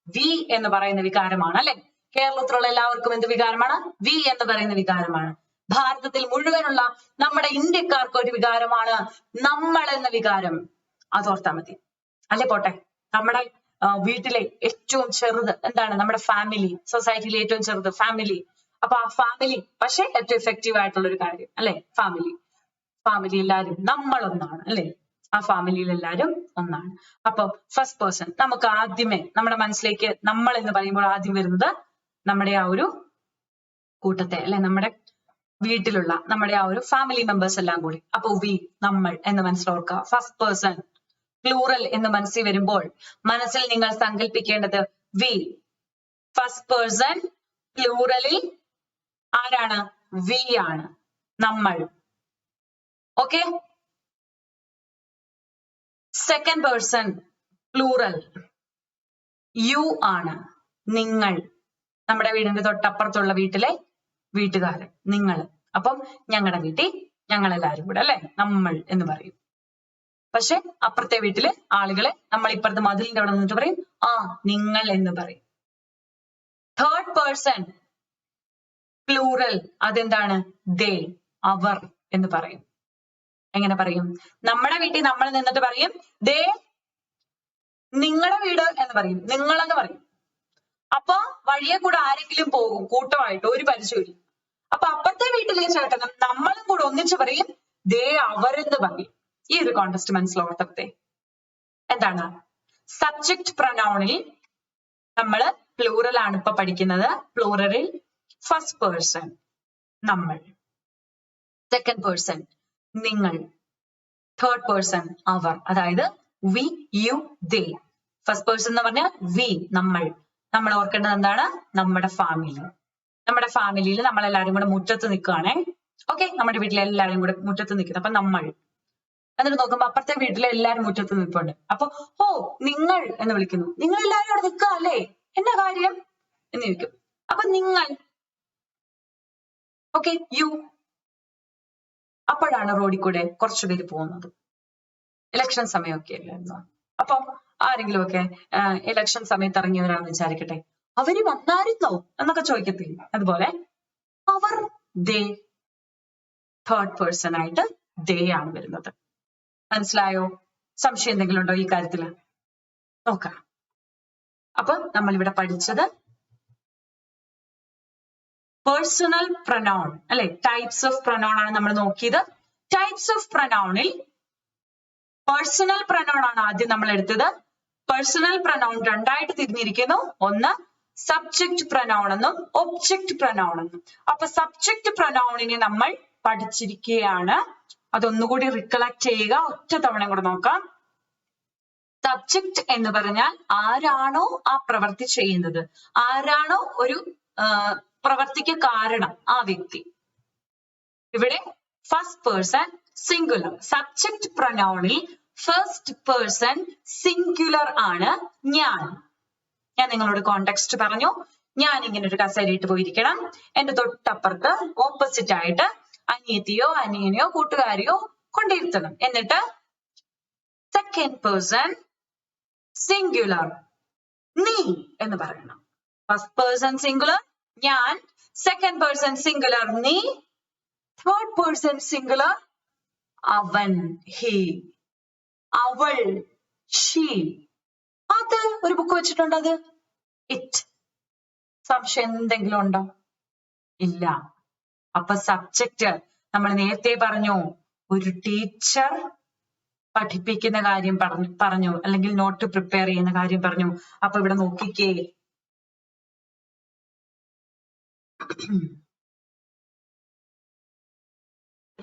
വി എന്ന് പറയുന്ന വികാരമാണ് അല്ലെ. കേരളത്തിലുള്ള എല്ലാവർക്കും എന്ത് വികാരമാണ്? വി എന്ന് പറയുന്ന വികാരമാണ്. ഭാരതത്തിൽ മുഴുവനുള്ള നമ്മുടെ ഇന്ത്യക്കാർക്ക് ഒരു വികാരമാണ് നമ്മൾ എന്ന വികാരം. അതോർത്താ മതി അല്ലെ. പോട്ടെ, നമ്മുടെ വീട്ടിലെ ഏറ്റവും ചെറുത് എന്താണ്? നമ്മുടെ ഫാമിലി. സൊസൈറ്റിയിലെ ഏറ്റവും ചെറുത് ഫാമിലി. അപ്പൊ ആ ഫാമിലി പക്ഷെ ഏറ്റവും എഫക്റ്റീവ് ആയിട്ടുള്ള ഒരു കാര്യം അല്ലെ. ഫാമിലി എല്ലാരും നമ്മളൊന്നാണ് അല്ലെ. ആ ഫാമിലിയിൽ എല്ലാരും ഒന്നാണ്. അപ്പൊ ഫസ്റ്റ് പേഴ്സൺ, നമുക്ക് ആദ്യമേ നമ്മുടെ മനസ്സിലേക്ക് നമ്മൾ എന്ന് പറയുമ്പോൾ ആദ്യം വരുന്നത് നമ്മുടെ ആ ഒരു കൂട്ടത്തെ അല്ലെ, നമ്മുടെ വീട്ടിലുള്ള നമ്മുടെ ആ ഒരു ഫാമിലി മെമ്പേഴ്സ് എല്ലാം കൂടി. അപ്പൊ വി, നമ്മൾ എന്ന് മനസ്സിലോർക്കുക. ഫസ്റ്റ് പേഴ്സൺ പ്ലൂറൽ എന്ന് മനസ്സിൽ വരുമ്പോൾ മനസ്സിൽ നിങ്ങൾ സങ്കല്പിക്കേണ്ടത് വി. ഫസ്റ്റ് പേഴ്സൺ പ്ലൂറലിൽ ആരാണ്? വി ആണ്, നമ്മൾ. Okay. Second person plural you ആണ്, നിങ്ങൾ. നമ്മുടെ വീടിന്റെ തൊട്ടപ്പുറത്തുള്ള വീട്ടിലെ വീട്ടുകാരൻ, നിങ്ങൾ. അപ്പം ഞങ്ങളുടെ വീട്ടിൽ ഞങ്ങളെല്ലാരും കൂടെ അല്ലെ നമ്മൾ എന്ന് പറയും. പക്ഷെ അപ്പുറത്തെ വീട്ടിലെ ആളുകളെ നമ്മൾ ഇപ്പുറത്തെ മതിലിന്റെ അവിടെ നിന്നിട്ട് പറയും ആ നിങ്ങൾ എന്ന് പറയും. തേർഡ് പേഴ്സൺ പ്ലൂറൽ അതെന്താണ്? ദേ, അവർ എന്ന് പറയും. എങ്ങനെ പറയും? നമ്മുടെ വീട്ടിൽ നമ്മൾ നിന്നിട്ട് പറയും ദേ നിങ്ങളുടെ വീട് എന്ന് പറയും, നിങ്ങളെന്ന് പറയും. അപ്പൊ വഴിയെ കൂടെ ആരെങ്കിലും പോകും കൂട്ടമായിട്ട്, ഒരു പരിചയമില്ല. അപ്പൊ അപ്പുറത്തെ വീട്ടിലെ ചേട്ടനും നമ്മളും കൂടെ ഒന്നിച്ച് പറയും ദേ അവരെന്ന് പറയും. ഈ ഒരു കോണ്ടെക്സ്റ്റ് മനസ്സിലോർത്തത്തെ എന്താണ്? സബ്ജക്ട് പ്രൊനൗണിൽ നമ്മള് പ്ലൂറൽ ആണ് ഇപ്പൊ പഠിക്കുന്നത്. പ്ലൂറലിൽ ഫസ്റ്റ് പേഴ്സൺ നമ്മൾ, സെക്കൻഡ് പേഴ്സൺ നിങ്ങൾ, തേർഡ് പേഴ്സൺ അവർ. അതായത് വി, യു, ദേ. ഫസ്റ്റ് പേഴ്സൺ എന്ന് പറഞ്ഞാൽ വി, നമ്മൾ ഓർക്കേണ്ടത് എന്താണ്? നമ്മുടെ ഫാമിലി. നമ്മുടെ ഫാമിലിയിൽ നമ്മളെല്ലാരും കൂടെ മുറ്റത്ത് നിൽക്കുകയാണേ. ഓക്കെ, നമ്മുടെ വീട്ടിലെ എല്ലാരും കൂടെ മുറ്റത്ത് നിൽക്കുന്നത്. അപ്പൊ നമ്മൾ. എന്നിട്ട് നോക്കുമ്പോ അപ്പുറത്തെ വീട്ടിലെ എല്ലാരും മുറ്റത്ത് നിൽപ്പുണ്ട്. അപ്പൊ ഓ നിങ്ങൾ എന്ന് വിളിക്കുന്നു. നിങ്ങൾ എല്ലാരും അവിടെ നിൽക്കുക അല്ലേ, എന്നാ കാര്യം എന്ന് ചോദിക്കും. അപ്പൊ നിങ്ങൾ. Okay, you. അപ്പോഴാണ് റോഡിൽ കൂടെ കുറച്ചു പേര് പോകുന്നത്. ഇലക്ഷൻ സമയമൊക്കെ അല്ലായിരുന്നു. അപ്പൊ ആരെങ്കിലും ഒക്കെ ഇലക്ഷൻ സമയത്ത് ഇറങ്ങിയവരാണെന്ന് വിചാരിക്കട്ടെ, അവര് വന്നായിരുന്നോ എന്നൊക്കെ ചോദിക്കത്തില്ല. അതുപോലെ അവർ, ദേ. തേർഡ് പേഴ്സൺ ആയിട്ട് ദേ ആണ് വരുന്നത്. മനസ്സിലായോ? സംശയം എന്തെങ്കിലും ഉണ്ടോ ഈ കാര്യത്തില്? നോക്കാം. അപ്പൊ നമ്മൾ ഇവിടെ പഠിച്ചത് പേഴ്സണൽ പ്രൊനൗൺ അല്ലെ, ടൈപ്സ് ഓഫ് പ്രൊനൗൺ ആണ് നമ്മൾ നോക്കിയത്. ടൈപ്സ് ഓഫ് പ്രൊനൗണിൽ പേഴ്സണൽ പ്രൊനൗൺ ആണ് ആദ്യം നമ്മൾ എടുത്തത്. പേഴ്സണൽ പ്രൊനൗൺ രണ്ടായിട്ട് തിരിഞ്ഞിരിക്കുന്നു. ഒന്ന് സബ്ജക്ട് പ്രൊനൗൺ എന്നും ഒബ്ജക്ട് പ്രൊനൗൺ എന്നും. അപ്പൊ സബ്ജക്ട് പ്രൊനൗണിനെ നമ്മൾ പഠിച്ചിരിക്കുകയാണ്. അതൊന്നുകൂടി റിക്കളക്ട് ചെയ്യുക. ഒറ്റ തവണ കൂടെ നോക്കാം. സബ്ജക്ട് എന്ന് പറഞ്ഞാൽ ആരാണോ ആ പ്രവൃത്തി ചെയ്യുന്നത്, ആരാണോ ഒരു പ്രവൃത്തിക്ക് കാരണം, ആ വ്യക്തി. ഇവിടെ ഫസ്റ്റ് പേഴ്സൺ സിംഗുലർ. സബ്ജക്ട് പ്രൊനൗണിൽ ഫസ്റ്റ് പേഴ്സൺ സിംഗുലർ ആണ് ഞാൻ. നിങ്ങളോട് കോണ്ടെക്സ്റ്റ് പറഞ്ഞു. ഞാൻ ഇങ്ങനെ ഒരു കസേരയിട്ട് പോയിരിക്കണം. എന്റെ തൊട്ടപ്പുറത്ത് ഓപ്പോസിറ്റ് ആയിട്ട് അനിയത്തിയോ അനിയനെയോ കൂട്ടുകാരിയോ കൊണ്ടിരുത്തണം. എന്നിട്ട് സെക്കൻഡ് പേഴ്സൺ സിംഗുലർ നീ എന്ന് പറയണം. ഫസ്റ്റ് പേഴ്സൺ സിംഗുലർ ഞാൻ, സെക്കൻഡ് പേഴ്സൺ സിംഗുലർ നീ, തേർഡ് പേഴ്സൺ സിംഗുലർ അവൻ ഹി, അവൾ ഷീ. അത് ഒരു ബുക്ക് വെച്ചിട്ടുണ്ട്, അത് ഇറ്റ്. സംശയം എന്തെങ്കിലും ഉണ്ടോ? ഇല്ല. അപ്പൊ സബ്ജക്റ്റ് നമ്മൾ നേരത്തെ പറഞ്ഞു, ഒരു ടീച്ചർ പഠിപ്പിക്കുന്ന കാര്യം പറഞ്ഞു അല്ലെങ്കിൽ നോട്ട് പ്രിപ്പയർ ചെയ്യുന്ന കാര്യം പറഞ്ഞു. അപ്പൊ ഇവിടെ നോക്കിക്കേ,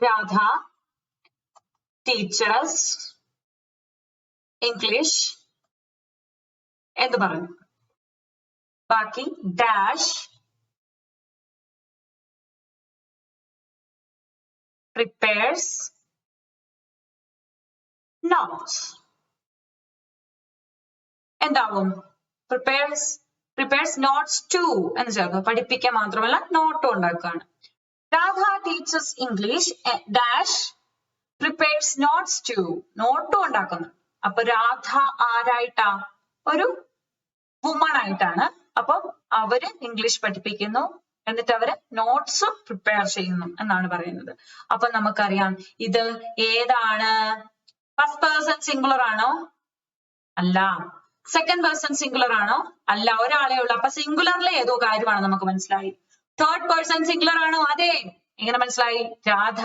രാധ ടീച്ചേഴ്സ് ഇംഗ്ലീഷ് എന്ന് പറഞ്ഞു. ബാക്കി ഡാഷ് prepares notes. എന്താവും? prepares notes to എന്ന് ചേർക്കും. പഠിപ്പിക്കാൻ മാത്രമല്ല നോട്ടും ഉണ്ടാക്കുകയാണ്. Radha teaches English dash prepares notes to നോട്ടും ഉണ്ടാക്കുന്നു. അപ്പൊ രാധ ആരായിട്ടാ? ഒരു വുമൺ ആയിട്ടാണ്. അപ്പൊ അവര് ഇംഗ്ലീഷ് പഠിപ്പിക്കുന്നു, എന്നിട്ട് അവര് നോട്ട്സ് പ്രിപ്പയർ ചെയ്യുന്നു എന്നാണ് പറയുന്നത്. അപ്പൊ നമുക്കറിയാം ഇത് ഏതാണ്? ഫസ്റ്റ് പേഴ്സൺ സിംഗുലർ ആണോ? അല്ല. സെക്കൻഡ് പേഴ്സൺ സിംഗുലർ ആണോ? അല്ല. ഒരാളെ ഉള്ളു. അപ്പൊ സിംഗുലറിലെ ഏതോ കാര്യമാണ് നമുക്ക് മനസ്സിലായി. തേർഡ് പേഴ്സൺ സിംഗുലർ ആണോ? അതെ. എങ്ങനെ മനസ്സിലായി? രാധ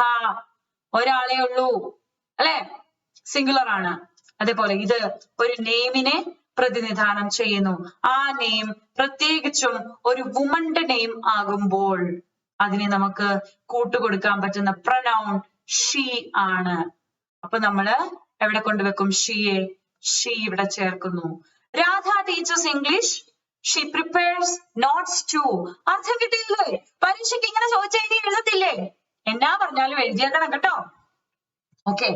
ഒരാളെ ഉള്ളൂ അല്ലെ, സിംഗുലർ ആണ്. അതേപോലെ ഇത് ഒരു നെയിമിനെ പ്രതിനിധാനം ചെയ്യുന്നു. ആ നെയിം പ്രത്യേകിച്ചും ഒരു വുമന്റെ നെയിം ആകുമ്പോൾ അതിനെ നമുക്ക് കൂട്ടുകൊടുക്കാൻ പറ്റുന്ന പ്രൊനൗൺ ഷീ ആണ്. അപ്പൊ നമ്മള് എവിടെ കൊണ്ടുവെക്കും? ഷീയെ. ഷീ ഇവിടെ ചേർക്കുന്നു. Radha teaches English she prepares notes too. അർത്ഥം കിട്ടിയില്ലേ? പരീക്ഷയ്ക്ക് ഇങ്ങനെ ചോദിച്ചു കഴിഞ്ഞാൽ എഴുതത്തില്ലേ? എന്നാ പറഞ്ഞാലും എഴുതിയേക്കണം കേട്ടോ. ഓക്കെ,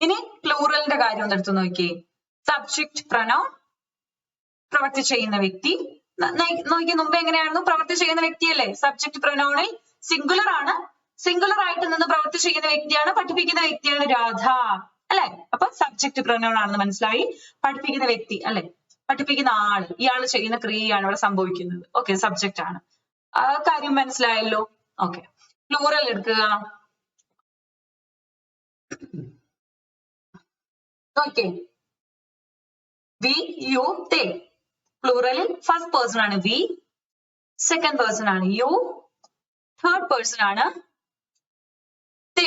ഇനി പ്ലൂറലിന്റെ കാര്യം ഒന്ന് എടുത്തു നോക്കിയേ. സബ്ജക്ട് പ്രൊനൗൺ, പ്രവൃത്തി ചെയ്യുന്ന വ്യക്തി. നോക്കി മുമ്പ് എങ്ങനെയായിരുന്നു? പ്രവൃത്തി ചെയ്യുന്ന വ്യക്തിയല്ലേ? സബ്ജക്ട് പ്രൊനൗണിൽ സിംഗുലർ ആണ്. സിംഗുലർ ആയിട്ട് നിന്ന് പ്രവൃത്തി ചെയ്യുന്ന വ്യക്തിയാണ്, പഠിപ്പിക്കുന്ന വ്യക്തിയാണ് രാധ അല്ലെ. അപ്പൊ സബ്ജക്ട് പ്രൊനൗൺ ആണെന്ന് മനസ്സിലായി. പഠിപ്പിക്കുന്ന വ്യക്തി അല്ലെ, പഠിപ്പിക്കുന്ന ആള്, ഇയാള് ചെയ്യുന്ന ക്രിയയാണ് ഇവിടെ സംഭവിക്കുന്നത്. ഓക്കെ, സബ്ജക്റ്റ് ആണ്. ആ കാര്യം മനസ്സിലായല്ലോ. ഓക്കെ, പ്ലൂറൽ എടുക്കുക. ഓക്കെ, വി യു തേ. പ്ലൂറലിൽ ഫസ്റ്റ് പേഴ്സൺ ആണ് വി, സെക്കൻഡ് പേഴ്സൺ ആണ് യു, തേർഡ് പേഴ്സൺ ആണ് തേ.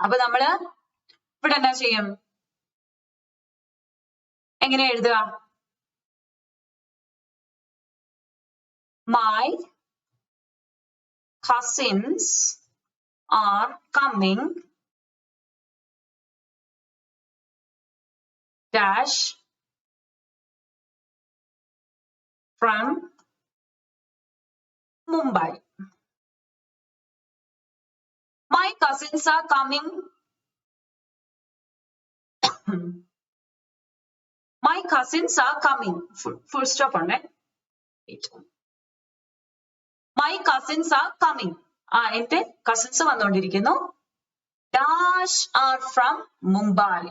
അപ്പൊ നമ്മള് ഇവിടെ എന്താ ചെയ്യും? എങ്ങനെ എഴുതുക? My cousins are coming dash from Mumbai. My cousins are coming. My cousins are coming. Full stop on it. My cousins are coming. എന്റെ കസിൻസ് വന്നുകൊണ്ടിരിക്കുന്നു. Dash are from Mumbai.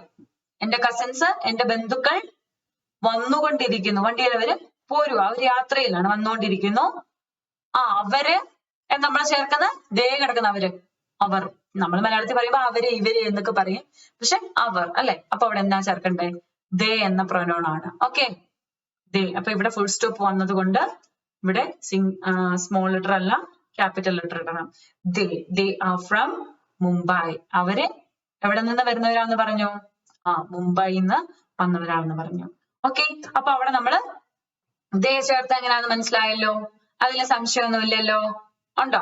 എന്റെ കസിൻസ്, എന്റെ ബന്ധുക്കൾ വന്നുകൊണ്ടിരിക്കുന്നു. വണ്ടിയിൽ അവര് പോരുക, അവര് യാത്രയിലാണ്, വന്നുകൊണ്ടിരിക്കുന്നു. അവര് നമ്മൾ ചേർക്കുന്ന ദേ കിടക്കുന്ന അവര്, അവർ. നമ്മൾ മലയാളത്തിൽ പറയുമ്പോ അവര് ഇവര് എന്നൊക്കെ പറയും, പക്ഷെ അവർ അല്ലെ. അപ്പൊ അവിടെ എന്താ ചേർക്കണ്ടേ? ദേ എന്ന പ്രൊനൗൺ ആണ്. ഓക്കെ, ദേ. അപ്പൊ ഇവിടെ ഫുൾ സ്റ്റോപ്പ് വന്നത് കൊണ്ട് ഇവിടെ സ്മോൾ ലെറ്റർ അല്ല, ക്യാപിറ്റൽ ലെറ്റർ ഇടണം. They are from Mumbai. അവര് എവിടെ നിന്ന് വരുന്നവരാന്ന് പറഞ്ഞു? മുംബൈന്ന് വന്നവരാണെന്ന് പറഞ്ഞു. ഓക്കെ, അപ്പൊ അവിടെ നമ്മള് ദേ ചേർത്ത് എങ്ങനെയാന്ന് മനസ്സിലായല്ലോ. അതിന് സംശയമൊന്നുമില്ലല്ലോ. ഉണ്ടോ?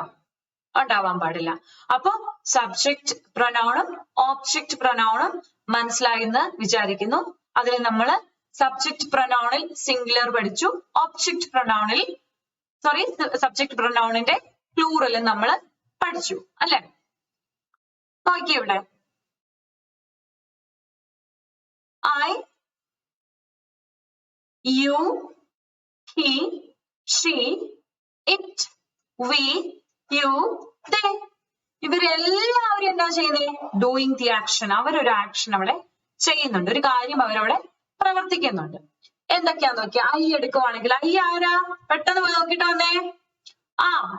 ഉണ്ടാവാൻ പാടില്ല. അപ്പൊ സബ്ജക്ട് പ്രൊനൗണും ഓബ്ജക്ട് പ്രൊനൗണും മനസ്സിലായെന്ന് വിചാരിക്കുന്നു. അതിൽ നമ്മള് സബ്ജക്ട് പ്രൊനൗണിൽ സിംഗുലർ പഠിച്ചു. ഓബ്ജക്ട് പ്രൊനൗണിൽ സബ്ജക്ട് പ്രൊനൗണിന്റെ പ്ലൂറൽ നമ്മൾ പഠിച്ചു അല്ലെ. നോക്കിയേ ഇവിടെ. I, you, he, she, it, we, you, they. ഇവരെല്ലാവരും എന്താ ചെയ്യുന്നേ? Doing the action. അവരൊരു ആക്ഷൻ അവിടെ ചെയ്യുന്നുണ്ട്, ഒരു കാര്യം അവരവിടെ പ്രവർത്തിക്കുന്നുണ്ട്. എന്തൊക്കെയാന്ന് നോക്കിയാ. ഐ എടുക്കുവാണെങ്കിൽ ഐ ആരാ? പെട്ടെന്ന് പോയി നോക്കിട്ട് വന്നേ.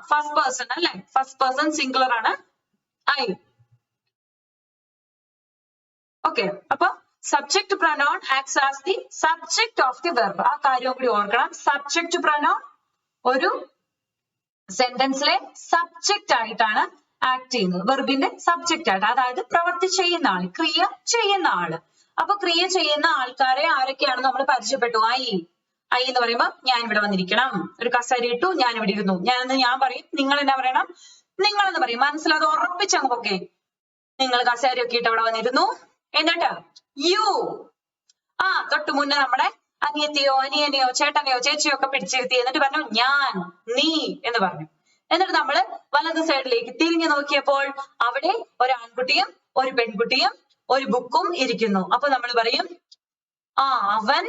ഫസ്റ്റ് പേഴ്സൺ അല്ലെ. ഫസ്റ്റ് പേഴ്സൺ സിംഗുലർ ആണ് ഐ. ഓക്കെ, അപ്പൊ subject pronoun acts as the subject of the verb. ആ കാര്യം കൂടി ഓർക്കണം. സബ്ജക്ട് പ്രൊനൗൺ ഒരു സെന്റൻസിലെ സബ്ജക്റ്റ് ആയിട്ടാണ് ആക്ട് ചെയ്യുന്നത്, വെർബിന്റെ സബ്ജക്റ്റ് ആയിട്ട്. അതായത് പ്രവൃത്തി ചെയ്യുന്ന ആൾ, ക്രിയ ചെയ്യുന്ന ആള്. അപ്പൊ ക്രിയ ചെയ്യുന്ന ആൾക്കാരെ ആരൊക്കെയാണെന്ന് നമ്മൾ പരിചയപ്പെട്ടു. ഐ എന്ന് പറയുമ്പോ ഞാൻ ഇവിടെ വന്നിരിക്കണം, ഒരു കസേര ഇട്ടു, ഞാൻ ഇവിടെ ഇരുന്നു. ഞാൻ പറയും, നിങ്ങൾ എന്നാ പറയണം? നിങ്ങൾ എന്ന് പറയും. മനസ്സിലത് ഉറപ്പിച്ചങ്ങ് പൊക്കെ. നിങ്ങൾ കസേരയൊക്കെ ഇട്ട് അവിടെ വന്നിരുന്നു. എന്നിട്ട് യു തൊട്ട് മുന്നേ നമ്മുടെ അനിയത്തിയോ അനിയനെയോ ചേട്ടനെയോ ചേച്ചിയോ ഒക്കെ പിടിച്ചിരുത്തി. എന്നിട്ട് പറഞ്ഞു ഞാൻ, നീ എന്ന് പറഞ്ഞു. എന്നിട്ട് നമ്മൾ വലത് സൈഡിലേക്ക് തിരിഞ്ഞു നോക്കിയപ്പോൾ അവിടെ ഒരു ആൺകുട്ടിയും ഒരു പെൺകുട്ടിയും ഒരു ബുക്കും ഇരിക്കുന്നു. അപ്പൊ നമ്മൾ പറയും അവൻ,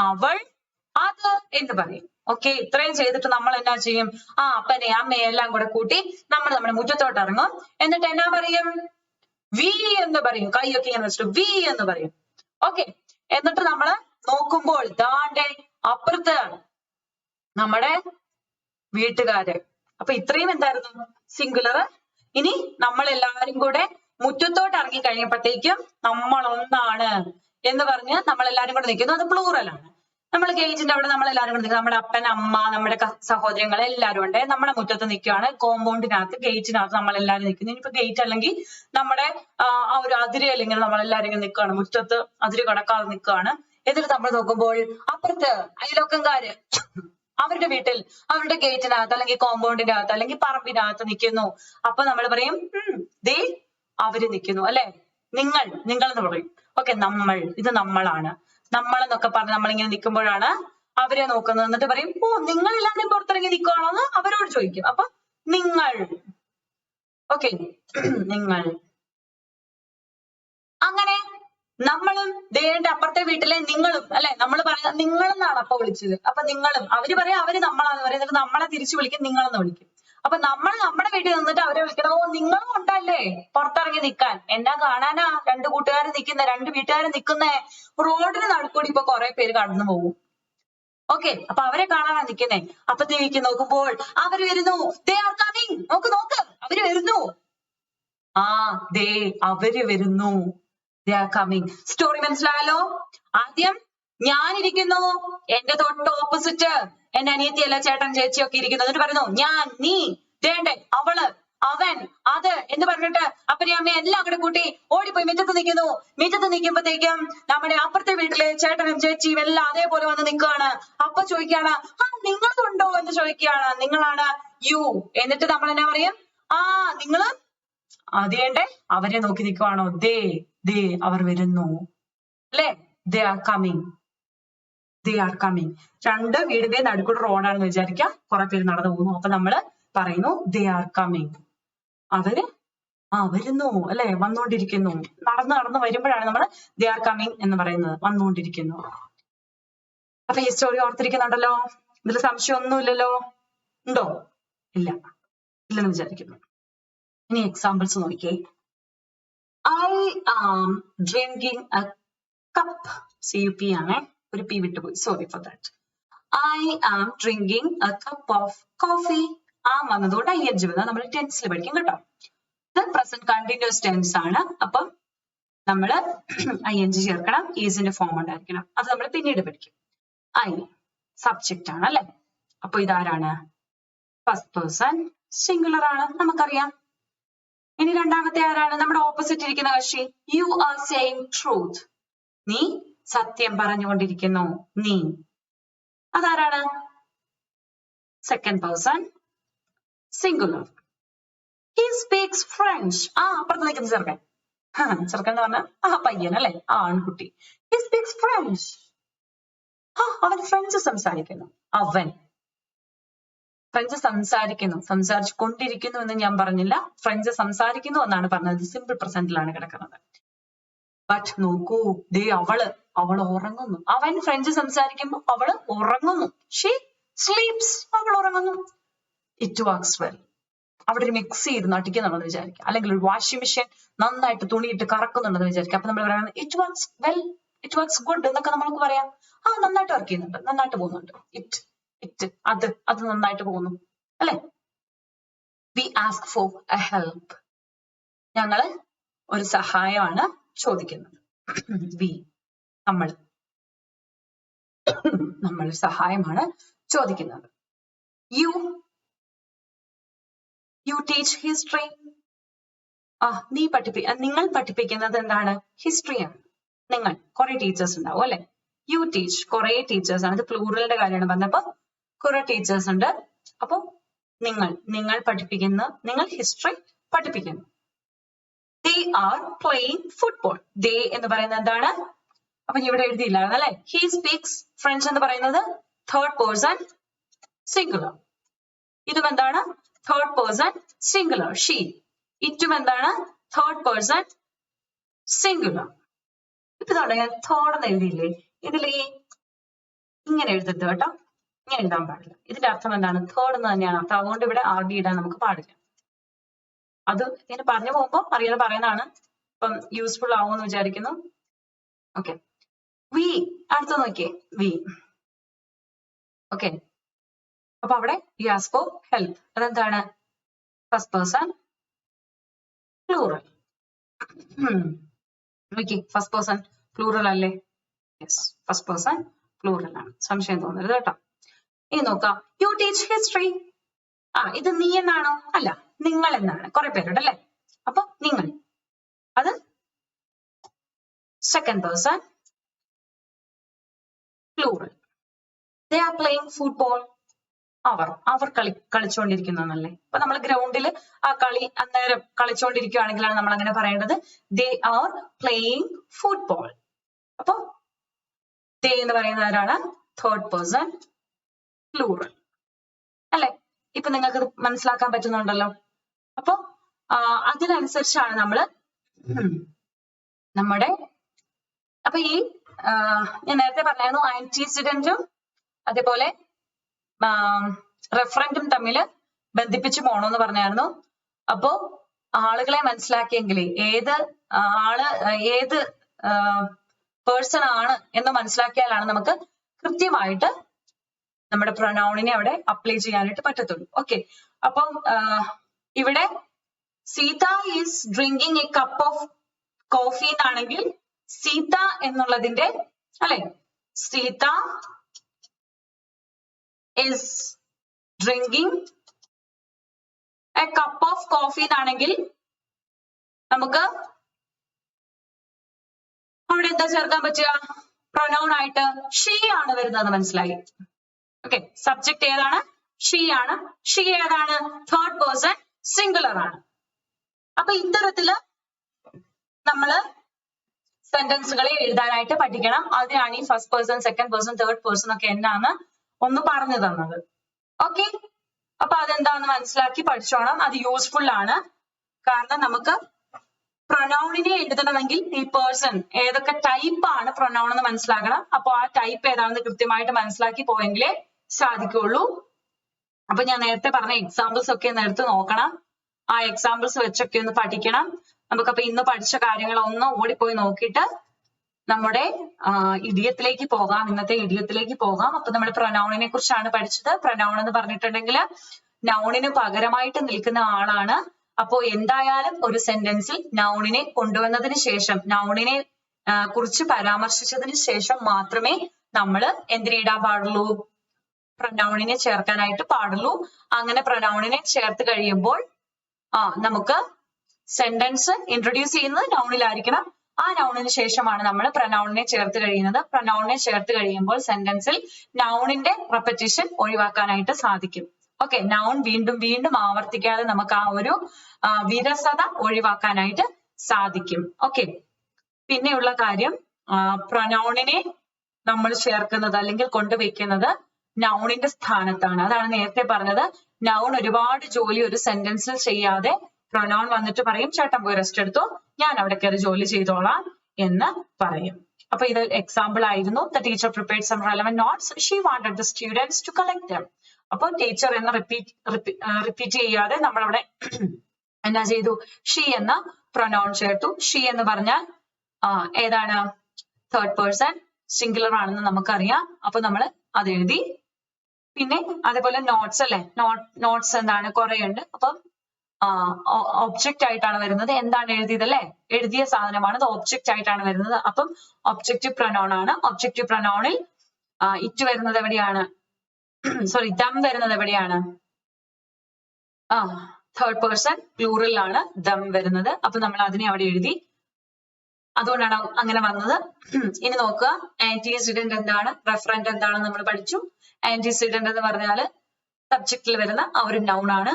അവൾ, അത് എന്ന് പറയും. ഓക്കെ, ഇത്രയും ചെയ്തിട്ട് നമ്മൾ എന്നാ ചെയ്യും? അപ്പനെ അമ്മയെ എല്ലാം കൂടെ കൂട്ടി നമ്മൾ നമ്മുടെ മുറ്റത്തോട്ട് ഇറങ്ങും. എന്നിട്ട് എന്നാ പറയും? വി എന്ന് പറയും. കൈയൊക്കെ ഇങ്ങനെ വെച്ചിട്ട് വി എന്ന് പറയും. ഓക്കെ, എന്നിട്ട് നമ്മള് നോക്കുമ്പോൾ ദാണ്ടെ അപ്പുറത്ത് നമ്മുടെ വീട്ടുകാര്. അപ്പൊ ഇത്രയും എന്തായിരുന്നു? സിംഗുലർ. ഇനി നമ്മൾ എല്ലാവരും കൂടെ മുറ്റത്തോട്ട് ഇറങ്ങി കഴിഞ്ഞപ്പോഴത്തേക്കും നമ്മൾ ഒന്നാണ് എന്ന് പറഞ്ഞ് നമ്മൾ എല്ലാരും കൂടെ നിൽക്കുന്നു. അത് പ്ലൂറൽ ആണ്. നമ്മൾ ഗേറ്റിന്റെ അവിടെ നമ്മൾ എല്ലാവരും കൂടെ നിൽക്കുന്നു. നമ്മുടെ അപ്പൻ, അമ്മ, നമ്മുടെ സഹോദരങ്ങൾ എല്ലാവരും ഉണ്ട്. നമ്മുടെ മുറ്റത്ത് നിൽക്കുകയാണ്. കോമ്പൗണ്ടിനകത്ത്, ഗേറ്റിനകത്ത് നമ്മൾ എല്ലാവരും നിൽക്കുന്നു. ഇനിയിപ്പോ ഗേറ്റ് അല്ലെങ്കിൽ നമ്മുടെ ആ ഒരു അതിര് അല്ലെങ്കിൽ നമ്മൾ എല്ലാവരും ഇങ്ങനെ നിൽക്കുകയാണ്. മുറ്റത്ത് അതിര് കടക്കാതെ നിൽക്കുകയാണ്. എന്നിട്ട് നമ്മൾ നോക്കുമ്പോൾ അപ്പുറത്ത് അയലോക്കംകാര് അവരുടെ വീട്ടിൽ, അവരുടെ ഗേറ്റിനകത്ത് അല്ലെങ്കിൽ കോമ്പൗണ്ടിന്റെ അകത്ത് അല്ലെങ്കിൽ പറമ്പിനകത്ത് നിൽക്കുന്നു. അപ്പൊ നമ്മൾ പറയും ദേ അവര് നിൽക്കുന്നു അല്ലെ. നിങ്ങൾ എന്ന് പറയും. ഓക്കെ, നമ്മൾ, ഇത് നമ്മളാണ്. നമ്മൾ എന്നൊക്കെ പറഞ്ഞ് നമ്മളിങ്ങനെ നിൽക്കുമ്പോഴാണ് അവരെ നോക്കുന്നത്. എന്നിട്ട് പറയും നിങ്ങൾ എല്ലാവരും പുറത്തിറങ്ങി നിൽക്കുകയാണോ എന്ന് അവരോട് ചോദിക്കും. അപ്പൊ നിങ്ങൾ. ഓക്കെ, നിങ്ങൾ. അങ്ങനെ നമ്മളും ദേണ്ട അപ്പുറത്തെ വീട്ടിലെ നിങ്ങളും അല്ലെ. നമ്മൾ പറയുന്നത് നിങ്ങളെന്നാണ് അപ്പൊ വിളിച്ചത്. അപ്പൊ നിങ്ങളും, അവര് പറയാം അവര് നമ്മളാന്ന് പറയും. എന്നിട്ട് നമ്മളെ തിരിച്ചു വിളിക്കും നിങ്ങളെന്ന് വിളിക്കും. അപ്പൊ നമ്മൾ നമ്മുടെ വീട്ടിൽ നിന്നിട്ട് അവരെ വിളിക്കണം നിങ്ങളും ഉണ്ടല്ലേ പുറത്തിറങ്ങി നിൽക്കാൻ. എന്നാ കാണാനാ രണ്ട് കൂട്ടുകാർ നിൽക്കുന്ന, രണ്ട് വീട്ടുകാർ നിൽക്കുന്ന റോഡിന് നടുക്കൂടി ഇപ്പൊ കുറെ പേര് കടന്നു പോകും. ഓക്കെ, അപ്പൊ അവരെ കാണാനാ നിൽക്കുന്നേ. അപ്പത്തേക്ക് നോക്കുമ്പോൾ അവര് വരുന്നു. They are coming. നോക്ക് അവര് വരുന്നു. ദേ അവര് വരുന്നു. They are coming. സ്റ്റോറി മനസ്സിലായല്ലോ? ആദ്യം ഞാനിരിക്കുന്നു, എന്റെ തൊട്ട് ഓപ്പോസിറ്റ് എന്റെ അനിയത്തിയല്ല ചേട്ടൻ ചേച്ചിയൊക്കെ ഇരിക്കുന്നു. എന്നിട്ട് പറയുന്നു ഞാൻ, നീ, ദേണ്ടൻ, അവള്, അവൻ, അത് എന്ന് പറഞ്ഞിട്ട് അപ്പനെ അമ്മയെ എല്ലാം കൂടെ കൂട്ടി ഓടിപ്പോയി മുറ്റത്ത് നിൽക്കുന്നു. മുറ്റത്ത് നിൽക്കുമ്പോഴത്തേക്കും നമ്മുടെ അപ്പുറത്തെ വീട്ടിലെ ചേട്ടനും ചേച്ചിയും എല്ലാം അതേപോലെ വന്ന് നിൽക്കുകയാണ്. അപ്പൊ ചോദിക്കുകയാണ് നിങ്ങളുണ്ടോ എന്ന് ചോദിക്കുകയാണ്. നിങ്ങളാണ് യു. എന്നിട്ട് നമ്മൾ എന്നാ പറയും? നിങ്ങള് അതേണ്ടേ അവരെ നോക്കി നിൽക്കുവാണോ? ദേ അവർ വരുന്നു അല്ലെ. They are coming. രണ്ട് വീടിന്റെ നടുക്കൂടെ റോഡാണെന്ന് വിചാരിക്കുക. കുറെ പേര് നടന്നു പോകുന്നു. അപ്പൊ നമ്മള് പറയുന്നു ദേ ആർ കമ്മിങ്. അവര് വരുന്നു അല്ലെ, വന്നുകൊണ്ടിരിക്കുന്നു. നടന്ന് വരുമ്പോഴാണ് നമ്മൾ ദേ ആർ കമ്മിങ് എന്ന് പറയുന്നത്. വന്നുകൊണ്ടിരിക്കുന്നു. അപ്പൊ ഈ സ്റ്റോറി ഓർത്തിരിക്കുന്നുണ്ടല്ലോ? ഇതിൽ സംശയമൊന്നുമില്ലല്ലോ? ഉണ്ടോ? ഇല്ലെന്ന് വിചാരിക്കുന്നു. ഇനി എക്സാമ്പിൾസ് നോക്കിയേ. I am drinking a cup. CUP ആണേ, ഒരു പി വിട്ടുപോയി, sorry for that. I am drinking a cup of coffee. വന്നതുകൊണ്ട് ING വന്നാൽ നമ്മൾ ടെൻസിൽ പഠിക്കും കേട്ടോ. ഇത് പ്രസന്റ് കണ്ടിന്യൂസ് ടെൻസ് ആണ്. അപ്പം നമ്മള് ING ചേർക്കണം. ഈസിന്റെ ഫോം ഉണ്ടായിരിക്കണം. അത് നമ്മൾ പിന്നീട് പഠിക്കും. I സബ്ജക്റ്റ് ആണ് അല്ലെ. അപ്പൊ ഇതാരാണ്? ഫസ്റ്റ് പേഴ്സൺ സിംഗുലർ ആണ്, നമുക്കറിയാം. ഇനി രണ്ടാമത്തെ ആരാണ്? നമ്മുടെ ഓപ്പോസിറ്റ് ഇരിക്കുന്ന കക്ഷി. You are saying truth. നീ സത്യം പറഞ്ഞുകൊണ്ടിരിക്കുന്നു. നീ, അതാരാണ്? Second person singular. He speaks French. അപ്പുറത്ത് നിൽക്കുന്ന ചെറുക്കൻ. ചെറുക്കൻ എന്ന് പറഞ്ഞാൽ പയ്യൻ അല്ലെ, ആൺകുട്ടി. He speaks French. അവൻ ഫ്രഞ്ച് സംസാരിക്കുന്നു. അവൻ ഫ്രഞ്ച് സംസാരിച്ചു കൊണ്ടിരിക്കുന്നു എന്ന് ഞാൻ പറഞ്ഞില്ല. ഫ്രഞ്ച് സംസാരിക്കുന്നു എന്നാണ് പറഞ്ഞത്. സിമ്പിൾ പ്രസന്റിലാണ് കിടക്കുന്നത്. ബട്ട് നോക്കൂ, ദേ അവള് ഉറങ്ങുന്നു. അവൻ ഫ്രഞ്ച് സംസാരിക്കുമ്പോൾ അവള് ഉറങ്ങുന്നു. She sleeps. അവൾ ഉറങ്ങുന്നു. It works well. അവിടെ ഒരു മിക്സി ഇരുന്ന് അടിക്കുന്നുണ്ടെന്ന് വിചാരിക്കുക. അല്ലെങ്കിൽ ഒരു വാഷിംഗ് മെഷീൻ നന്നായിട്ട് തുണിയിട്ട് കറക്കുന്നുണ്ടെന്ന് വിചാരിക്കുക. അപ്പൊ നമ്മൾ പറയുന്നത് it works well, it works good എന്നൊക്കെ നമുക്ക് പറയാം. നന്നായിട്ട് വർക്ക് ചെയ്യുന്നുണ്ട്, നന്നായിട്ട് പോകുന്നുണ്ട്. അത് നന്നായിട്ട് പോകുന്നു അല്ലെ. V ask for A help. ഞങ്ങള് ഒരു സഹായമാണ് ചോദിക്കുന്നത്. നമ്മൾ സഹായമാണ് ചോദിക്കുന്നത്. You teach history. നിങ്ങൾ പഠിപ്പിക്കുന്നത് എന്താണ്? ഹിസ്റ്ററിയാണ്. നിങ്ങൾ കുറെ ടീച്ചേഴ്സ് ഉണ്ടാവും അല്ലെ. യു ടീച്ച്, കുറെ ടീച്ചേഴ്സ് ആണ്. ഇത് പ്ലൂറലിന്റെ കാര്യമാണ് പറഞ്ഞപ്പോ കുറെ ടീച്ചേഴ്സ് ഉണ്ട്. അപ്പൊ നിങ്ങൾ പഠിപ്പിക്കുന്നു, നിങ്ങൾ ഹിസ്റ്ററി പഠിപ്പിക്കുന്നു. They are playing football. They എന്ന് പറയുന്നത് എന്താണ്? അപ്പൊ ഇവിടെ എഴുതിയില്ലായിരുന്നു അല്ലെ? He speaks French എന്ന് പറയുന്നത് third person singular. ഇതും എന്താണ്? third person singular. She. ഇറ്റും എന്താണ്? third person singular. ഇപ്പൊ ഞാൻ third എന്ന് എഴുതിയില്ലേ? ഇതിൽ ഈ ഇങ്ങനെ എഴുതരുത് കേട്ടോ, ഇങ്ങനെ എഴുതാൻ പാടില്ല. ഇതിന്റെ അർത്ഥം എന്താണ്? third എന്ന് തന്നെയാണ് അർത്ഥം. അതുകൊണ്ട് ഇവിടെ RD ഇടാൻ നമുക്ക് പാടില്ല. അത് ഇങ്ങനെ പറഞ്ഞു പോകുമ്പോൾ അറിയാതെ പറയുന്നതാണ്. അപ്പം യൂസ്ഫുൾ ആവുമെന്ന് വിചാരിക്കുന്നു. ഓക്കെ, വി അടുത്ത നോക്കിയേ, വി. ഓക്കെ, അപ്പൊ അവിടെ യു ആസ്ക് ഫോർ ഹെൽപ്പ്. അതെന്താണ്? First person plural. നോക്കി, ഫസ്റ്റ് പേഴ്സൺ പ്ലൂറൽ അല്ലേ? യെസ്, ഫസ്റ്റ് പേഴ്സൺ പ്ലൂറൽ ആണ്, സംശയം തോന്നരുത് കേട്ടോ. ഇനി നോക്കാം, യു ടീച്ച് ഹിസ്റ്ററി. ഇത് നീ എന്നാണോ? അല്ല, നിങ്ങൾ എന്നാണ്. കുറെ പേരുണ്ട് അല്ലെ? അപ്പൊ നിങ്ങൾ, അത് second person plural. They are playing football. അവർ കളിച്ചുകൊണ്ടിരിക്കുന്നല്ലേ? അപ്പൊ നമ്മൾ ഗ്രൗണ്ടിൽ ആ കളി അന്നേരം കളിച്ചുകൊണ്ടിരിക്കുകയാണെങ്കിലാണ് നമ്മൾ അങ്ങനെ പറയേണ്ടത്. ദേ ആർ പ്ലേയിങ് ഫുട്ബോൾ. അപ്പൊ ദേ എന്ന് പറയുന്ന ആരാണ്? തേർഡ് പേഴ്സൺ പ്ലൂറൽ അല്ലെ? ഇപ്പൊ നിങ്ങൾക്ക് മനസ്സിലാക്കാൻ പറ്റുന്നുണ്ടല്ലോ. അപ്പൊ അതിനനുസരിച്ചാണ് നമ്മള് നമ്മുടെ, അപ്പൊ ഈ ഞാൻ നേരത്തെ പറഞ്ഞായിരുന്നു ആന്റിസിഡന്റും അതേപോലെ റെഫറൻറ്റും തമ്മിൽ ബന്ധിപ്പിച്ച് പോണോന്ന് പറഞ്ഞായിരുന്നു. അപ്പോ ആളുകളെ മനസ്സിലാക്കിയെങ്കിൽ ഏത് പേഴ്സൺ ആണ് എന്ന് മനസ്സിലാക്കിയാലാണ് നമുക്ക് കൃത്യമായിട്ട് നമ്മുടെ പ്രൊനൗണിനെ അവിടെ അപ്ലൈ ചെയ്യാനായിട്ട് പറ്റത്തുള്ളൂ. ഓക്കെ, അപ്പം ഇവിടെ Sita is drinking a cup of coffee എന്നാണെങ്കിൽ സീത എന്നുള്ളതിന്റെ അല്ലെ, Sita is drinking a cup of coffee എന്നാണെങ്കിൽ നമുക്ക് അവിടെ എന്താ ചേർക്കാൻ പറ്റുക? പ്രൊനൗൺ ആയിട്ട് ഷീ ആണ് വരുന്നത്, മനസ്സിലായി? ഓക്കെ, സബ്ജക്ട് ഏതാണ്? ഷീ ആണ്. ഷീ ഏതാണ്? തേർഡ് പേഴ്സൺ സിംഗുലർ ആണ്. അപ്പൊ ഇത്തരത്തില് നമ്മള് സെന്റൻസുകളെ എഴുതാനായിട്ട് പഠിക്കണം. അതിനാണ് ഈ first person, second person, third person ഒക്കെ എന്നാണ് ഒന്ന് പറഞ്ഞു തന്നത്. ഓക്കെ, അപ്പൊ അതെന്താന്ന് മനസ്സിലാക്കി പഠിച്ചോണം. അത് യൂസ്ഫുൾ ആണ്. കാരണം നമുക്ക് പ്രൊനൗണിനെ എഴുതണമെങ്കിൽ ഈ പേഴ്സൺ ഏതൊക്കെ ടൈപ്പ് ആണ് പ്രൊനൗൺ എന്ന് മനസ്സിലാക്കണം. അപ്പൊ ആ ടൈപ്പ് ഏതാണെന്ന് കൃത്യമായിട്ട് മനസ്സിലാക്കി പോയെങ്കിലേ സാധിക്കുള്ളൂ. അപ്പൊ ഞാൻ നേരത്തെ പറഞ്ഞ എക്സാമ്പിൾസ് ഒക്കെ ഒന്ന് എടുത്ത് നോക്കണം. ആ എക്സാമ്പിൾസ് വെച്ചൊക്കെ ഒന്ന് പഠിക്കണം. നമുക്കപ്പൊ ഇന്ന് പഠിച്ച കാര്യങ്ങൾ ഒന്ന് ഓടിപ്പോയി നോക്കിയിട്ട് നമ്മുടെ ഇഡിയത്തിലേക്ക് പോകാം. ഇന്നത്തെ ഇഡിയത്തിലേക്ക് പോകാം. അപ്പൊ നമ്മൾ പ്രൊനൗണിനെ കുറിച്ചാണ് പഠിച്ചത്. പ്രൊനൗൺ എന്ന് പറഞ്ഞിട്ടുണ്ടെങ്കിൽ നൗണിന് പകരമായിട്ട് നിൽക്കുന്ന ആളാണ്. അപ്പോ എന്തായാലും ഒരു സെന്റൻസിൽ നൗണിനെ കൊണ്ടുവന്നതിന് ശേഷം, നൗണിനെ കുറിച്ച് പരാമർശിച്ചതിന് ശേഷം മാത്രമേ നമ്മൾ എന്തിനെ ഇടാൻ പാടുള്ളൂ? പ്രൊനൗണിനെ ചേർക്കാനായിട്ട് പാടുള്ളൂ. അങ്ങനെ പ്രൊനൗണിനെ ചേർത്ത് കഴിയുമ്പോൾ നമുക്ക് സെന്റൻസ് ഇൻട്രൊഡ്യൂസ് ചെയ്യുന്നത് നൗണിലായിരിക്കണം. ആ നൗണിന് ശേഷമാണ് നമ്മൾ പ്രൊനൗണിനെ ചേർത്ത് കഴിയുന്നത്. പ്രൊനൗണിനെ ചേർത്ത് കഴിയുമ്പോൾ സെന്റൻസിൽ നൗണിന്റെ റെപ്പറ്റീഷൻ ഒഴിവാക്കാനായിട്ട് സാധിക്കും. ഓക്കെ, നൗൺ വീണ്ടും വീണ്ടും ആവർത്തിക്കാതെ നമുക്ക് ആ ഒരു വിരസത ഒഴിവാക്കാനായിട്ട് സാധിക്കും. ഓക്കെ, പിന്നെയുള്ള കാര്യം, പ്രൊനൗണിനെ നമ്മൾ ചേർക്കുന്നത് അല്ലെങ്കിൽ കൊണ്ടുവയ്ക്കുന്നത് നൗണിന്റെ സ്ഥാനത്താണ്. അതാണ് നേരത്തെ പറഞ്ഞത്. നൗൺ ഒരുപാട് ജോലി ഒരു സെന്റൻസിൽ ചെയ്യാതെ പ്രൊനൗൺ വന്നിട്ട് പറയും, ചേട്ടൻ പോയി റെസ്റ്റ് എടുത്തോ, ഞാൻ അവിടെ കയറി ജോലി ചെയ്തോളാം എന്ന് പറയും. അപ്പൊ ഇത് എക്സാമ്പിൾ ആയിരുന്നു. The teacher prepared some relevant notes, she wanted the students to collect them. അപ്പൊ ടീച്ചർ എന്ന് റിപ്പീറ്റ് ചെയ്യാതെ നമ്മൾ അവിടെ എന്നാ ചെയ്തു? ഷീ എന്ന പ്രൊനൗൺ ചേർത്തു. ഷീ എന്ന് പറഞ്ഞാൽ ഏതാണ്? തേർഡ് പേഴ്സൺ സിംഗുലർ ആണെന്ന് നമുക്കറിയാം. അപ്പൊ നമ്മൾ അത് എഴുതി. പിന്നെ അതേപോലെ നോട്ട്സ് അല്ലെ, നോട്ട്സ് എന്താണ്? കുറെ ഉണ്ട്. അപ്പം ഒബ്ജക്റ്റ് ആയിട്ടാണ് വരുന്നത്. എന്താണ് എഴുതിയത് അല്ലെ? എഴുതിയ സാധനമാണ്. അത് ഒബ്ജക്റ്റ് ആയിട്ടാണ് വരുന്നത്. അപ്പം ഒബ്ജക്റ്റീവ് പ്രൊനൗൺ ആണ്. ഒബ്ജക്റ്റീവ് പ്രൊനൗണിൽ ഇറ്റ് വരുന്നത് എവിടെയാണ്? സോറി, ദം വരുന്നത് എവിടെയാണ്? തേർഡ് പേഴ്സൺ പ്ലൂറലിലാണ് ദം വരുന്നത്. അപ്പൊ നമ്മൾ അതിനെ അവിടെ എഴുതി. അതുകൊണ്ടാണ് അങ്ങനെ വന്നത്. ഇനി നോക്കുക, ആന്റിസിഡന്റ് എന്താണ്, റെഫറന്റ് എന്താണെന്ന് നമ്മൾ പഠിച്ചു. ആന്റിസിഡന്റ് എന്ന് പറഞ്ഞാൽ സബ്ജക്റ്റിൽ വരുന്ന ആ ഒരു നൗൺ ആണ്.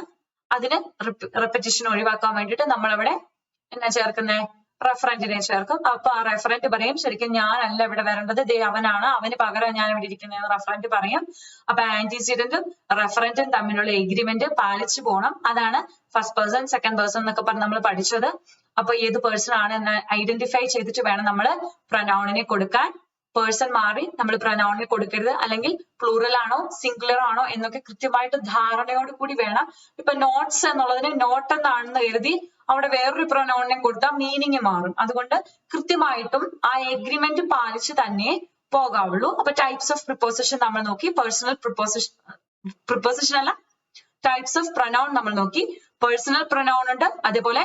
അതിന് റെപ്പറ്റീഷൻ ഒഴിവാക്കാൻ വേണ്ടിയിട്ട് നമ്മളവിടെ എന്നാ ചേർക്കുന്നത്, റെഫറന്റിനെ ചേർക്കും. അപ്പൊ ആ റെഫറന്റ് പറയും ശരിക്കും ഞാനല്ല ഇവിടെ വരേണ്ടത്, ദേ അവനാണ്, അവന് പകരം ഞാൻ ഇവിടെ ഇരിക്കുന്നതെന്ന് റെഫറന്റ് പറയും. അപ്പൊ ആന്റിസിഡന്റും റെഫറന്റും തമ്മിലുള്ള എഗ്രിമെന്റ് പാലിച്ചു പോകണം. അതാണ് ഫസ്റ്റ് പേഴ്സൺ സെക്കൻഡ് പേഴ്സൺ എന്നൊക്കെ പറഞ്ഞ് നമ്മൾ പഠിച്ചത്. അപ്പൊ ഏത് പേഴ്സൺ ആണ് എന്ന് ഐഡന്റിഫൈ ചെയ്തിട്ട് വേണം നമ്മൾ പ്രൊനൗണിനെ കൊടുക്കാൻ. പേഴ്സൺ മാറി നമ്മൾ പ്രൊനൗണിനെ കൊടുക്കരുത്. അല്ലെങ്കിൽ പ്ലൂറൽ ആണോ സിംഗുലർ ആണോ എന്നൊക്കെ കൃത്യമായിട്ട് ധാരണയോട് കൂടി വേണം. ഇപ്പൊ നോട്ട്സ് എന്നുള്ളതിന് നോട്ട് എന്നാണെന്ന് കരുതി അവിടെ വേറൊരു പ്രൊനൗണിനെ കൊടുത്താൽ മീനിങ് മാറും. അതുകൊണ്ട് കൃത്യമായിട്ടും ആ എഗ്രിമെന്റ് പാലിച്ച് തന്നെ പോകാവുള്ളൂ. അപ്പൊ ടൈപ്സ് ഓഫ് പ്രിപ്പോസിഷൻ നമ്മൾ നോക്കി. പേഴ്സണൽ പ്രിപ്പോസിഷൻ അല്ല, ടൈപ്സ് ഓഫ് പ്രൊനൗൺ നമ്മൾ നോക്കി. പേഴ്സണൽ പ്രൊനൗൺ ഉണ്ട്, അതേപോലെ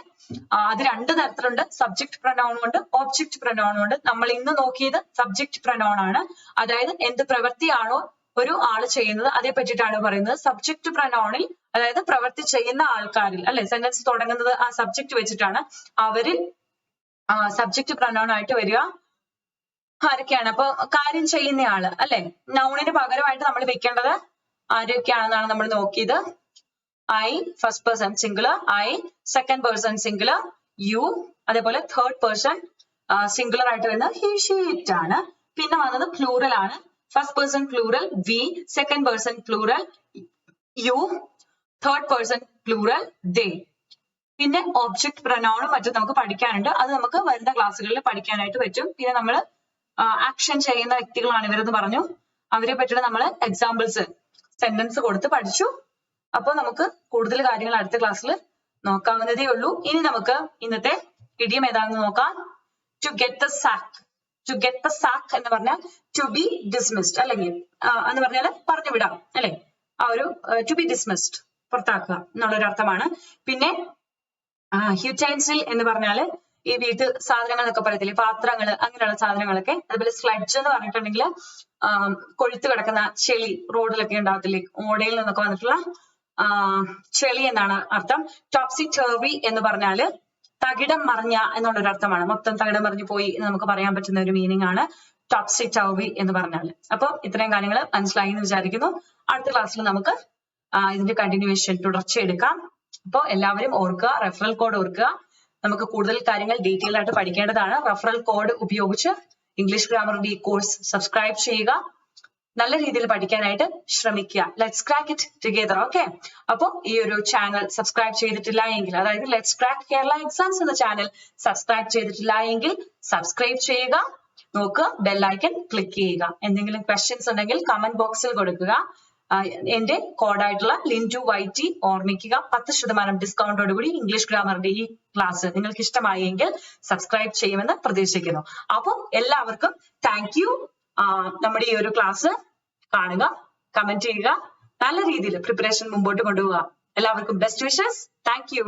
അത് രണ്ട് തരത്തിലുണ്ട്. സബ്ജക്ട് പ്രൊനൗണും ഉണ്ട്, ഓബ്ജക്ട് പ്രൊനൗണും ഉണ്ട്. നമ്മൾ ഇന്ന് നോക്കിയത് സബ്ജക്ട് പ്രൊനൗൺ ആണ്. അതായത് എന്ത് പ്രവൃത്തിയാണോ ഒരു ആള് ചെയ്യുന്നത് അതേ പറ്റിയിട്ടാണ് പറയുന്നത്. സബ്ജക്ട് പ്രൊനൗണിൽ അതായത് പ്രവൃത്തി ചെയ്യുന്ന ആൾക്കാരിൽ അല്ലെ, സെന്റൻസ് തുടങ്ങുന്നത് ആ സബ്ജക്ട് വെച്ചിട്ടാണ്. അവരിൽ സബ്ജക്ട് പ്രൊനൗൺ ആയിട്ട് വരിക ആരൊക്കെയാണ്? അപ്പൊ കാര്യം ചെയ്യുന്ന ആള് അല്ലെ. നൗണിന് പകരമായിട്ട് നമ്മൾ വെക്കേണ്ടത് ആരൊക്കെയാണെന്നാണ് നമ്മൾ നോക്കിയത്. I first person singular, I second person singular, you, അതേപോലെ തേർഡ് പേഴ്സൺ സിംഗുലർ ആയിട്ട് വരുന്നത് he she it ആണ്. പിന്നെ വന്നത് പ്ലൂറൽ ആണ്. First person plural we, second person plural you, third person plural they. പിന്നെ ഓബ്ജക്ട് പ്രൊനൗണും മറ്റും നമുക്ക് പഠിക്കാനുണ്ട്. അത് നമുക്ക് വരുന്ന ക്ലാസ്സുകളിൽ പഠിക്കാനായിട്ട് പറ്റും. പിന്നെ നമ്മൾ ആക്ഷൻ ചെയ്യുന്ന വ്യക്തികളാണ് ഇവരെന്ന് പറഞ്ഞു. അവരെ പറ്റിയിട്ട് നമ്മൾ എക്സാമ്പിൾസ് സെന്റൻസ് കൊടുത്ത് പഠിച്ചു. അപ്പൊ നമുക്ക് കൂടുതൽ കാര്യങ്ങൾ അടുത്ത ക്ലാസ്സിൽ നോക്കാവുന്നതേ ഉള്ളൂ. ഇനി നമുക്ക് ഇന്നത്തെ ഇഡിയം ഏതാണെന്ന് നോക്കാം. To get the sack. To get the sack എന്ന് പറഞ്ഞാൽ ടു ബി ഡിസ്മിസ്ഡ്, അല്ലെങ്കിൽ എന്ന് പറഞ്ഞാൽ പറഞ്ഞു വിടാം അല്ലെ. ആ ഒരു ടു ബി ഡിസ്മിസ്ഡ്, പുറത്താക്കുക എന്നുള്ളൊരു അർത്ഥമാണ്. പിന്നെ യുറ്റൻസിൽ എന്ന് പറഞ്ഞാല് ഈ വീട്ടു സാധനങ്ങൾ എന്നൊക്കെ പറയത്തില്ലേ, പാത്രങ്ങൾ അങ്ങനെയുള്ള സാധനങ്ങളൊക്കെ. അതുപോലെ സ്ലഡ്ജ് എന്ന് പറഞ്ഞിട്ടുണ്ടെങ്കിൽ കൊഴുത്ത് കിടക്കുന്ന ചെളി റോഡിലൊക്കെ ഉണ്ടാകത്തില്ലേ, ഓടയിൽ നിന്നൊക്കെ വന്നിട്ടുള്ള ചെളി എന്നാണ് അർത്ഥം. ടോപ്സി ടർവി എന്ന് പറഞ്ഞാല് തകിടം മറിഞ്ഞ എന്നുള്ളൊരു അർത്ഥമാണ്. മൊത്തം തകിടം മറിഞ്ഞു പോയി എന്ന് നമുക്ക് പറയാൻ പറ്റുന്ന ഒരു മീനിങ് ആണ് ടോപ്സി ടർവി എന്ന് പറഞ്ഞാൽ. അപ്പൊ ഇത്രയും കാര്യങ്ങൾ മനസ്സിലായി എന്ന് വിചാരിക്കുന്നു. അടുത്ത ക്ലാസ്സിൽ നമുക്ക് ഇതിന്റെ കണ്ടിന്യൂവേഷൻ തുടർച്ചയെടുക്കാം. അപ്പൊ എല്ലാവരും ഓർക്കുക, റെഫറൽ കോഡ് ഓർക്കുക. നമുക്ക് കൂടുതൽ കാര്യങ്ങൾ ഡീറ്റെയിൽ ആയിട്ട് പഠിക്കേണ്ടതാണ്. റെഫറൽ കോഡ് ഉപയോഗിച്ച് ഇംഗ്ലീഷ് ഗ്രാമറിന്റെ ഈ കോഴ്സ് സബ്സ്ക്രൈബ് ചെയ്യുക. നല്ല രീതിയിൽ പഠിക്കാനായിട്ട് ശ്രമിക്കുക. Let's crack it together. Okay, അപ്പോൾ ഈ ഒരു ചാനൽ സബ്സ്ക്രൈബ് ചെയ്തിട്ടില്ല എങ്കിൽ, അതായത് ലെറ്റ്സ് ക്രാക്ക് കേരള എക്സാംസ് എന്ന ചാനൽ സബ്സ്ക്രൈബ് ചെയ്തിട്ടില്ല എങ്കിൽ സബ്സ്ക്രൈബ് ചെയ്യുക, നോക്കുക, ബെല്ലൈക്കൺ ക്ലിക്ക് ചെയ്യുക. എന്തെങ്കിലും ക്വസ്റ്റ്യൻസ് ഉണ്ടെങ്കിൽ കമന്റ് ബോക്സിൽ കൊടുക്കുക. എന്റെ കോഡായിട്ടുള്ള LIN2YT ഓർമ്മിക്കുക. 10% ഡിസ്കൗണ്ടോടുകൂടി ഇംഗ്ലീഷ് ഗ്രാമറിന്റെ ഈ ക്ലാസ് നിങ്ങൾക്ക് ഇഷ്ടമായെങ്കിൽ സബ്സ്ക്രൈബ് ചെയ്യുമെന്ന് പ്രതീക്ഷിക്കുന്നു. അപ്പോൾ എല്ലാവർക്കും താങ്ക് യു. നമ്മുടെ ഈ ഒരു ക്ലാസ് കാണുക, കമന്റ് ചെയ്യുക, നല്ല രീതിയിൽ പ്രിപ്പറേഷൻ മുമ്പോട്ട് കൊണ്ടുപോവുക. എല്ലാവർക്കും ബെസ്റ്റ് വിഷസ്. Thank you.